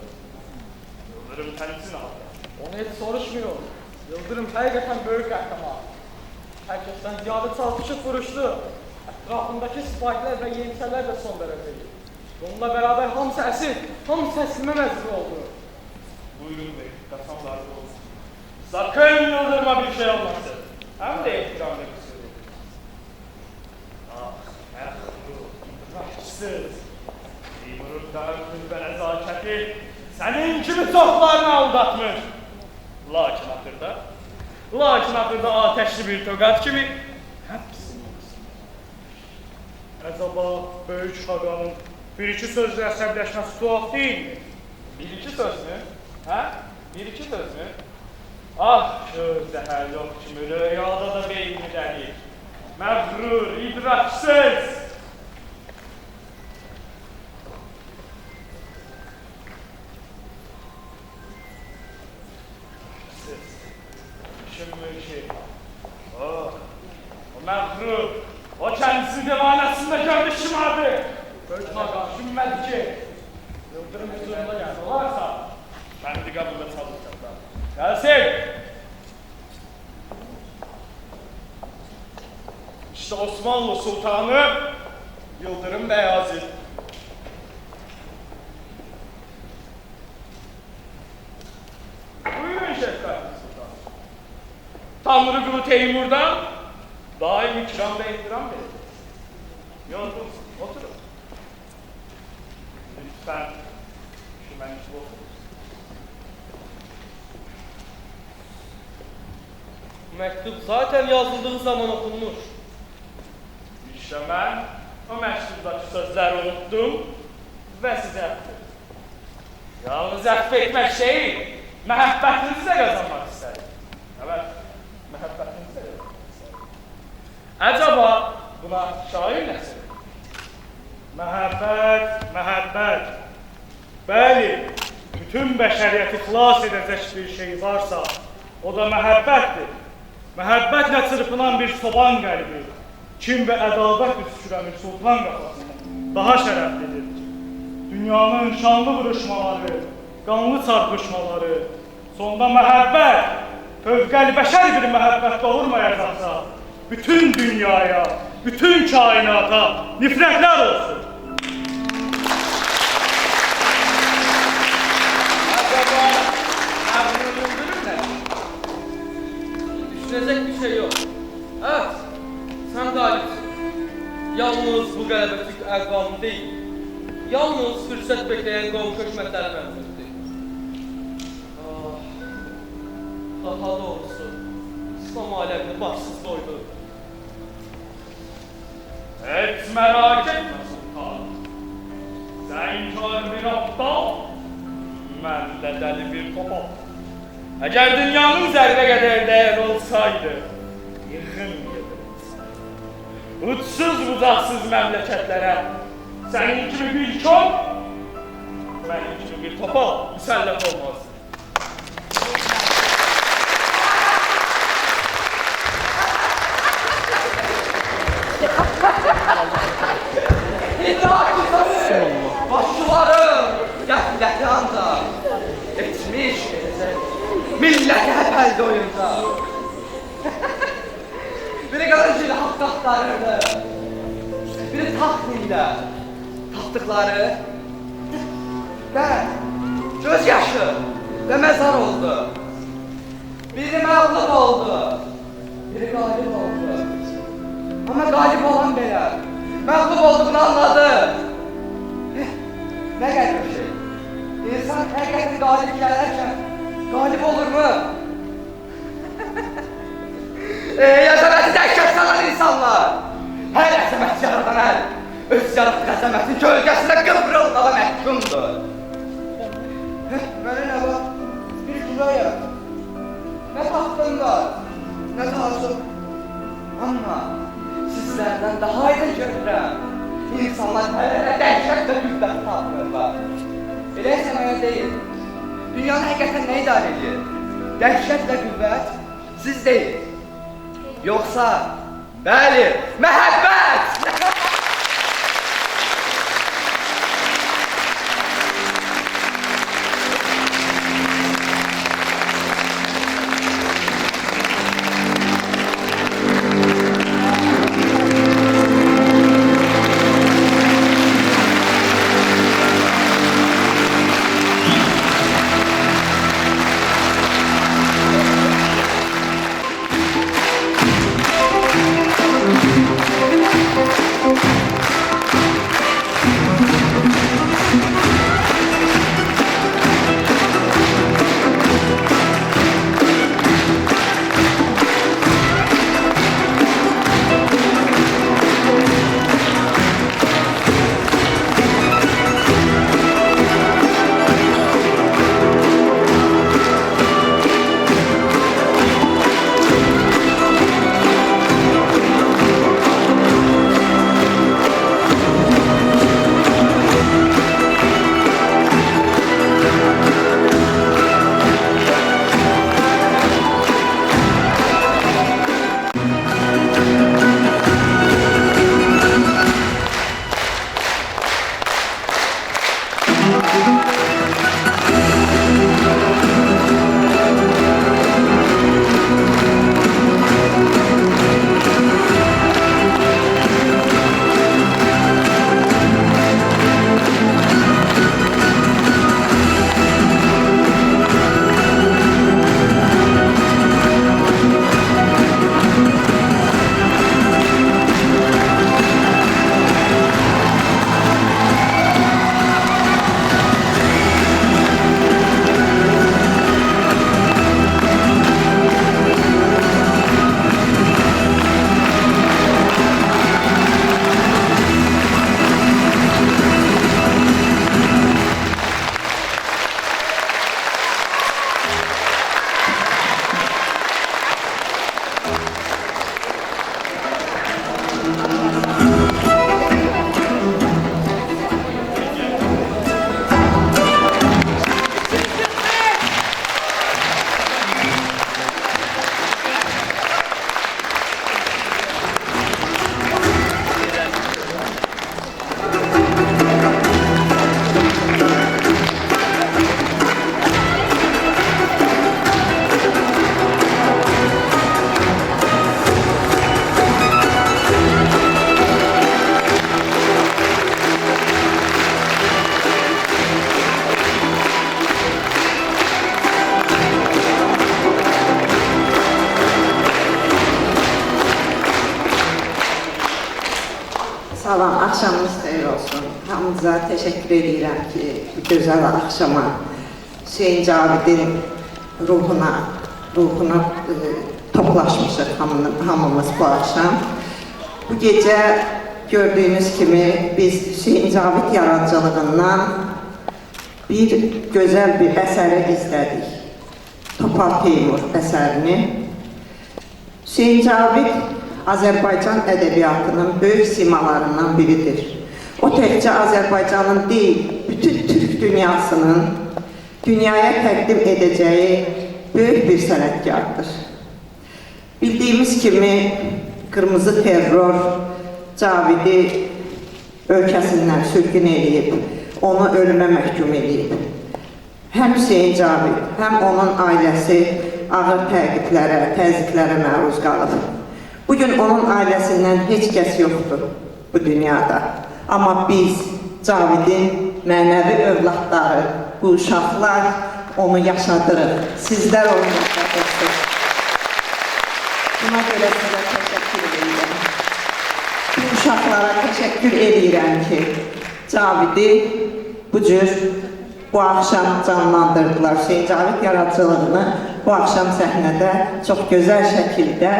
Yıldırım kendisi ne yaptı? Onu hiç soruşmuyor. Yıldırım həqiqətən böyük qəhrəman. Herkesten ziyade çarpışıp vuruştu. Etrafındaki sipahiler ve yeniçerler de son dereceydi. Bununla beraber hamısı esir, hamısı teslime mecbur oldu. Buyurun bey, kasamlarda olsun. Sakın Yıldırım'a bir şey olmasın. Hem de ihtiramla bir söyleyeyim. Ah, rahsız. Timur'dan ve nezaketi senin gibi toplarını aldatmış. Lakin ahırda ateşli bir tokat gibi hepsini Acaba Böyük Hakan'ın bir iki sözle əsəbləşməsi tuhaf değil mi? Bir iki söz mü? Ha? Bir iki söz mü? Ah şu zəhər yok kimi rüyada da beynini dəlir. Məğrur, idraksız. Düşünmüyor ki, o məğrur, o kendisini divanəsində gördü şımardı. Böyük Hakan düşünmədi ki, Yıldırım huzuruna geldi. Varsa, Kendi kabında çalışacaklar. Gelsin! İşte Osmanlı Sultanı Yıldırım Beyazıt. Buyurun Şefkatli Sultan. Tanrı Kulu Teymur'dan daim ikram ve ihtiram verin. Yorgunsun, oturun. Lütfen şu mektubu okuyun. Mektup zaten yazıldığı zaman okunmuş. İşte ben o mektubdaki sözleri unuttum ve size ettim. Yalnız etmek şey, məhəbbətinizi de kazanmak isterim. Evet, məhəbbətinizi de kazanmak isterim. Acaba buna şair ne söyler? Məhəbbət. Bəli, bütün bəşəriyyəti xilas edəcək bir şey varsa, o da məhəbbətdir. Məhəbbətlə çırpınan bir soban qəlbi, kim və ədalət üstürənir sultan qafasında daha şərəflidir. Dünyanın şanlı vuruşmaları, qanlı çarpışmaları, sonda məhəbbət, fövqəli bəşər bir məhəbbət doğurmayacaqsa, bütün dünyaya, bütün kainata nifrətlər olsun. Acaba Məğrur Yıldırım ne? Düşünecek bir şey yok. Evet, sen galipsin. Yalnız bu qələbəçik əqvamı değil, yalnız fürsət bekləyən qovum köşməkləri mənzildir. Ah, daha doğrusu, İslam aləmini başsız doydu. Hiç merak etme sultan. Sen kör bir aptal, ben de deli bir topal. Eğer dünyanın zerre kadar değer olsaydı, yıkım yıkılsaydı. Uçsuz bucaksız memleketlere senin gibi bir çok, benim gibi bir topal müsellat olmaz. Başçılarım, gəfləti ancaq etmiş edəcək milləti həpəldə oyunda. Biri qılıncı ilə haqq axtarırdı, biri taxt ilə tapdıqları və göz yaşı və məzar oldu. Biri məğlub oldu, biri qalib oldu. Amma qalib olan belə, məğlub olduğunu anladı. Ne garip bir şey. İnsan həqiqətən qalib gələrkən qalib olur mu? Əzəməti dəhşət salan insanlar. Hər əzəmət yaradan əl, öz yaratdığı əzəmətin gölgəsində qıvrılmağa məhkumdur. Mənə nə var? Bir kiloyam. Nə taxtım var, nə tarzım. Amma sizlərdən daha aydın görürəm. İnsanlar hələ dəhşətlə gündəf tapmırlar. mən deyil. Dünyanı həqiqətən nə idarə edir? Dəhşət və qüvvət siz deyil. Yoxsa, bəli, məhəbbət! Salam, axşamınız xeyir olsun. Hamınıza təşəkkür edirəm ki, bu gözəl axşama Hüseyin Cavidin ruhuna toplaşmışıq hamımız bu axşam. Bu gecə gördüyünüz kimi biz Hüseyin Cavid yaradıcılığından bir gözəl bir əsəri izlədik. Topal Teymur əsərini. Hüseyin Cavid Azərbaycan ədəbiyyatının böyük simalarından biridir. O təkcə Azərbaycanın deyil, bütün Türk dünyasının dünyaya təqdim edəcəyi böyük bir sənətkardır. Bildiyimiz kimi qırmızı terror Cavidi ölkəsindən sürgün edib, onu ölümə məhkum edib. Həm Hüseyin Cavid, həm onun ailəsi ağır təqiblərə, təzyiqlərə məruz qalıb. Bugün onun ailəsindən heç kəs yoxdur bu dünyada. Amma biz Cavidin mənəvi övladları, bu uşaqlar onu yaşadırıq. Sizlər onu yaşadırsınız. Buna görə sizə təşəkkür edirəm. Bu uşaqlara təşəkkür edirəm ki, Cavidi bu cür bu axşam canlandırdılar. Hüseyin Cavid yaradıcılığını bu axşam səhnədə çox gözəl şəkildə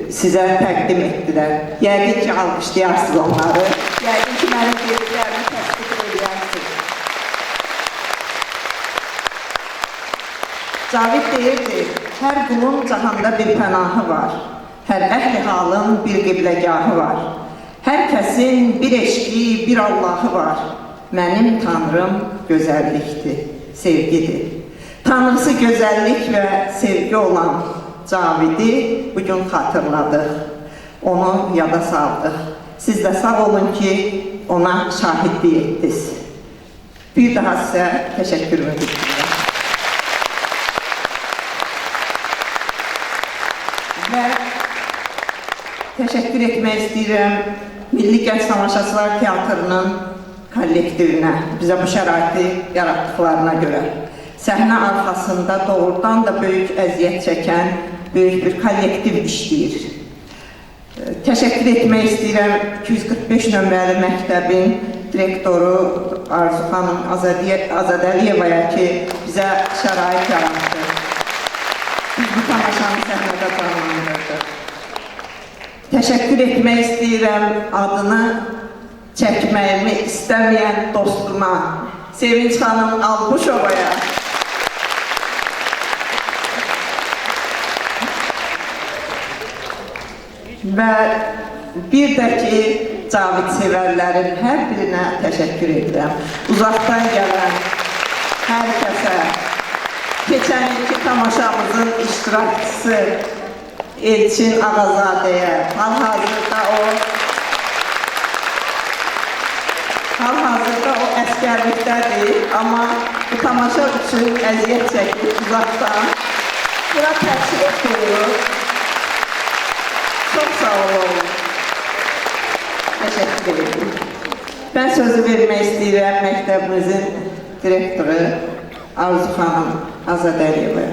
sizə təqdim etdilər. Yəqin ki, alqışlayarsınız onları. Yəqin ki, mənim dediklərimi təsdiq edərsiniz. Cavid deyirdi, hər qulun cahanda bir pənahı var. Hər əhli halın bir qibləgahı var. Hər kəsin bir eşqi, bir Allahı var. Mənim tanrım gözəllikdir, sevgidir. Tanrısı gözəllik və sevgi olan Cavidi bugün xatırladıq. Onu yada saldıq. Siz də sağ olun ki, ona şahidlik etdiniz. Bir daha sizə təşəkkürümü bildirirəm. Və təşəkkür etmək istəyirəm Milli Gənc Tamaşaçılar Teatrının kollektivinə, bizə bu şəraiti yaratdıqlarına görə. Səhnə arxasında doğrudan da böyük əziyyət çəkən böyük bir kollektiv işləyir. Təşəkkür etmək istəyirəm 245 nömrəli məktəbin direktoru Arzu xanım Azadəliyevaya ki, bizə şərait yarattı. Biz bu tamaşanı səhnədə canlandırdıq. Təşəkkür etmək istəyirəm adını çəkməyimi istəməyən dostuma, Sevinç xanım Albuşovaya. Və bir də ki, Cavid sevərlərin hər birinə təşəkkür edirəm. Uzaqdan gələn hər kəsə, keçən ilki tamaşamızın iştirakçısı Elçin Ağazadəyə, hal-hazırda o əskərlikdədir, amma bu tamaşa üçün əziyyət çəkib uzaqdan. Bura təşrif buyurur. Çok sağ olun. Teşekkür ederim. Ben sözü vermək istəyirəm məktəbimizin direktoru Arzu xanım Azadəliyevə.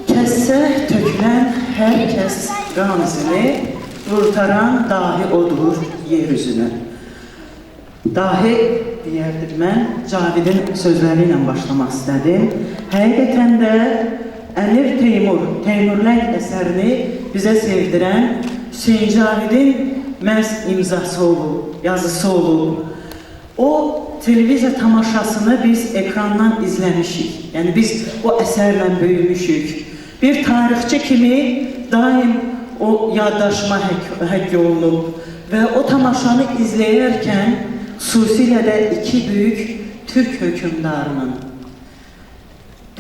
Kəssə tökülən hər kəs qan izini, qurtaran dahi odur yeryüzünü. Dahi deyərdim mən, Cavidin sözləri ilə başlamaq istədim. Həqiqətən də Əmir Teymurləng əsərini bizə sevdirən Hüseyin Cavidin məhz imzası olub, yazısı olub. O televiziya tamaşasını biz ekrandan izləmişik. Yəni biz o əsərlə böyümüşük. Bir tarixçi kimi daim o yaddaşıma həkk olunub və o tamaşanı izləyərkən xüsusilə də iki böyük Türk hökümdarının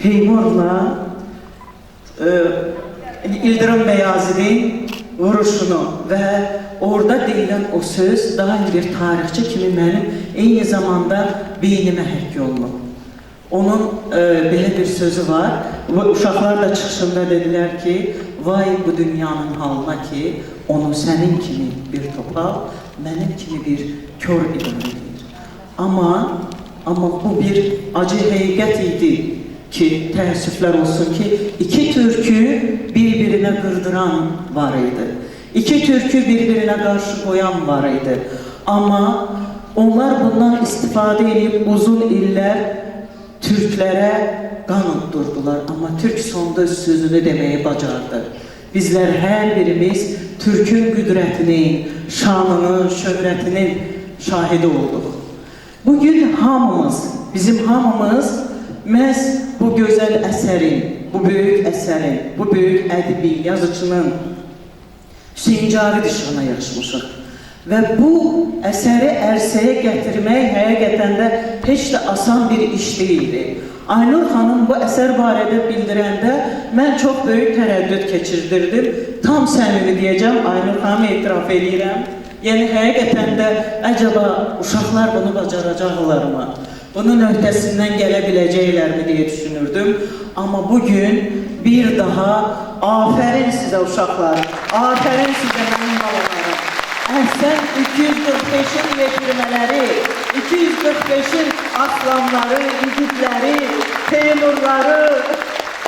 Teymurla İldırım Bəyazidin vuruşunu və orada deyilən o söz daim bir tarixçi kimi mənim eyni zamanda beynimə həkk olunub. Onun belə bir sözü var. Uşaqlar da çıxışında dedilər ki, vay bu dünyanın halına ki, onu sənin kimi bir topal, mənim kimi bir kör idarə edir. Amma bu bir acı həqiqət idi ki, təəssüflər olsun ki, iki türkü bir-birinə qırdıran var idi. İki türkü bir-birinə qarşı qoyan var idi. Amma onlar bundan istifadə edib uzun illər Türklərə qan uddurdular. Amma Türk sonda sözünü deməyi bacardı. Bizlər hər birimiz Türkün qüdrətinin, şanının, şöhrətinin şahidi olduq. Bugün hamımız, bizim hamımız məhz bu gözəl əsərin, bu böyük əsərin, bu böyük ədəbi yazıcının Hüseyin Cavid işığına yarışmışıq. Və bu əsəri ərsəyə gətirmək həqiqətən də heç də asan bir iş deyildi. Aynur xanım bu əsər barədə bildirəndə mən çox böyük tərəddüd keçirdirdim. Tam səmimi deyəcəm, Aynur xanım etiraf edirəm. Yəni həqiqətən də əcəba uşaqlar bunu bacaracaqlarmı? Bunun öhdəsindən gələ biləcəklərmi deyə düşünürdüm. Amma bugün bir daha afərin sizə uşaqlar, afərin sizə mənim balalarım. Əhsən 245-in yetirmələri, 245-in aslanları, igidləri, Teymurları,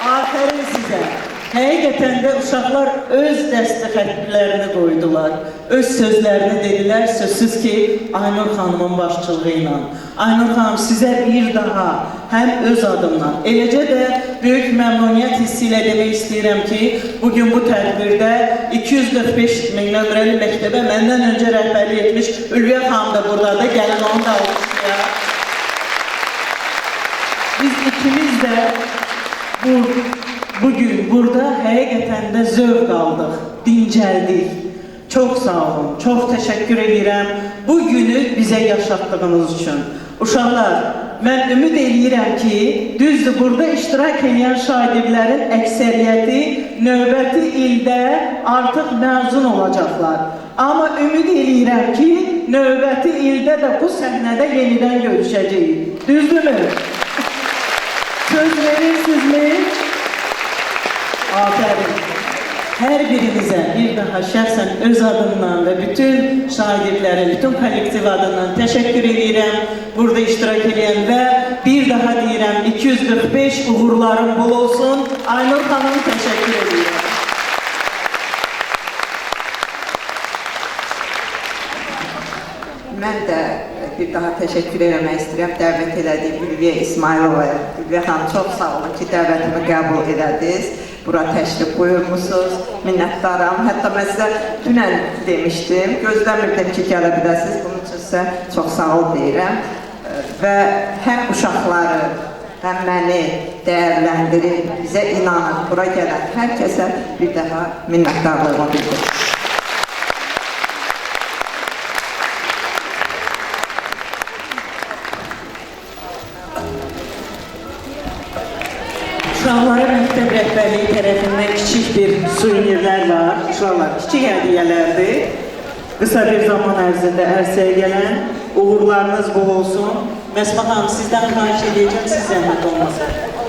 afərin sizə. Həqiqətən də uşaqlar öz dəstəxətlərini qoydular, öz sözlərini dedilər, sözsüz ki, Aynur xanımın başçılığı ilə. Aynur xanım, sizə bir daha həm öz adımdan, eləcə də böyük məmnuniyyət hissi ilə demək istəyirəm ki, bugün bu tədbirdə 245 nömrəli məktəbə məndən öncə rəhbərlik etmiş Ülviyə xanım da buradadır, gəlin onu da almışlayaq. Biz ikimiz də bugün burada həqiqətən də zövq aldıq, dincəldik. Çox sağ olun, çox təşəkkür edirəm bu günü bizə yaşatdığınız üçün. Uşaqlar, mən ümid edirəm ki, düzdür, burada iştirak edən şagirdlərin əksəriyyəti növbəti ildə artıq məzun olacaqlar. Amma ümid edirəm ki, növbəti ildə də bu səhnədə yenidən görüşəcəyik. Düzdürmü? Söz verirsinizmi? Afərin. Hər birinizə bir daha şəxsən öz adımdan və bütün şagirdlərin, bütün kollektiv adından təşəkkür edirəm. Burada iştirak edən və bir daha deyirəm 245 uğurlarım bol olsun. Aynur xanım təşəkkür edirəm. Mən də bir daha təşəkkür etmək istəyirəm dəvət elədiyim Ülviyə İsmayılovaya. Ülviyə xanım, çox sağ olun ki, dəvətimi qəbul elədiniz. Bura təşrif buyurmusunuz, minnətdaram. Hətta mən sizə dünən demişdim, gözləmirdim ki, gələ biləsiniz. Bunun üçün sizə çox sağ ol deyirəm. Və həm uşaqları, həm məni dəyərləndirib, bizə inanın, bura gələn hər kəsə bir daha minnətdarlığımı bildirim. Uşaqlara məktəb rəhbərliyi tərəfindən kiçik bir suvenirlər var. Uşaqlar, kiçik hədiyyələrdir. Qısa bir zaman ərzində ərsəyə gələn uğurlarınız bol olsun. Məsbah xanım, sizdən xahiş edəcəm, siz zəhmət olmasın.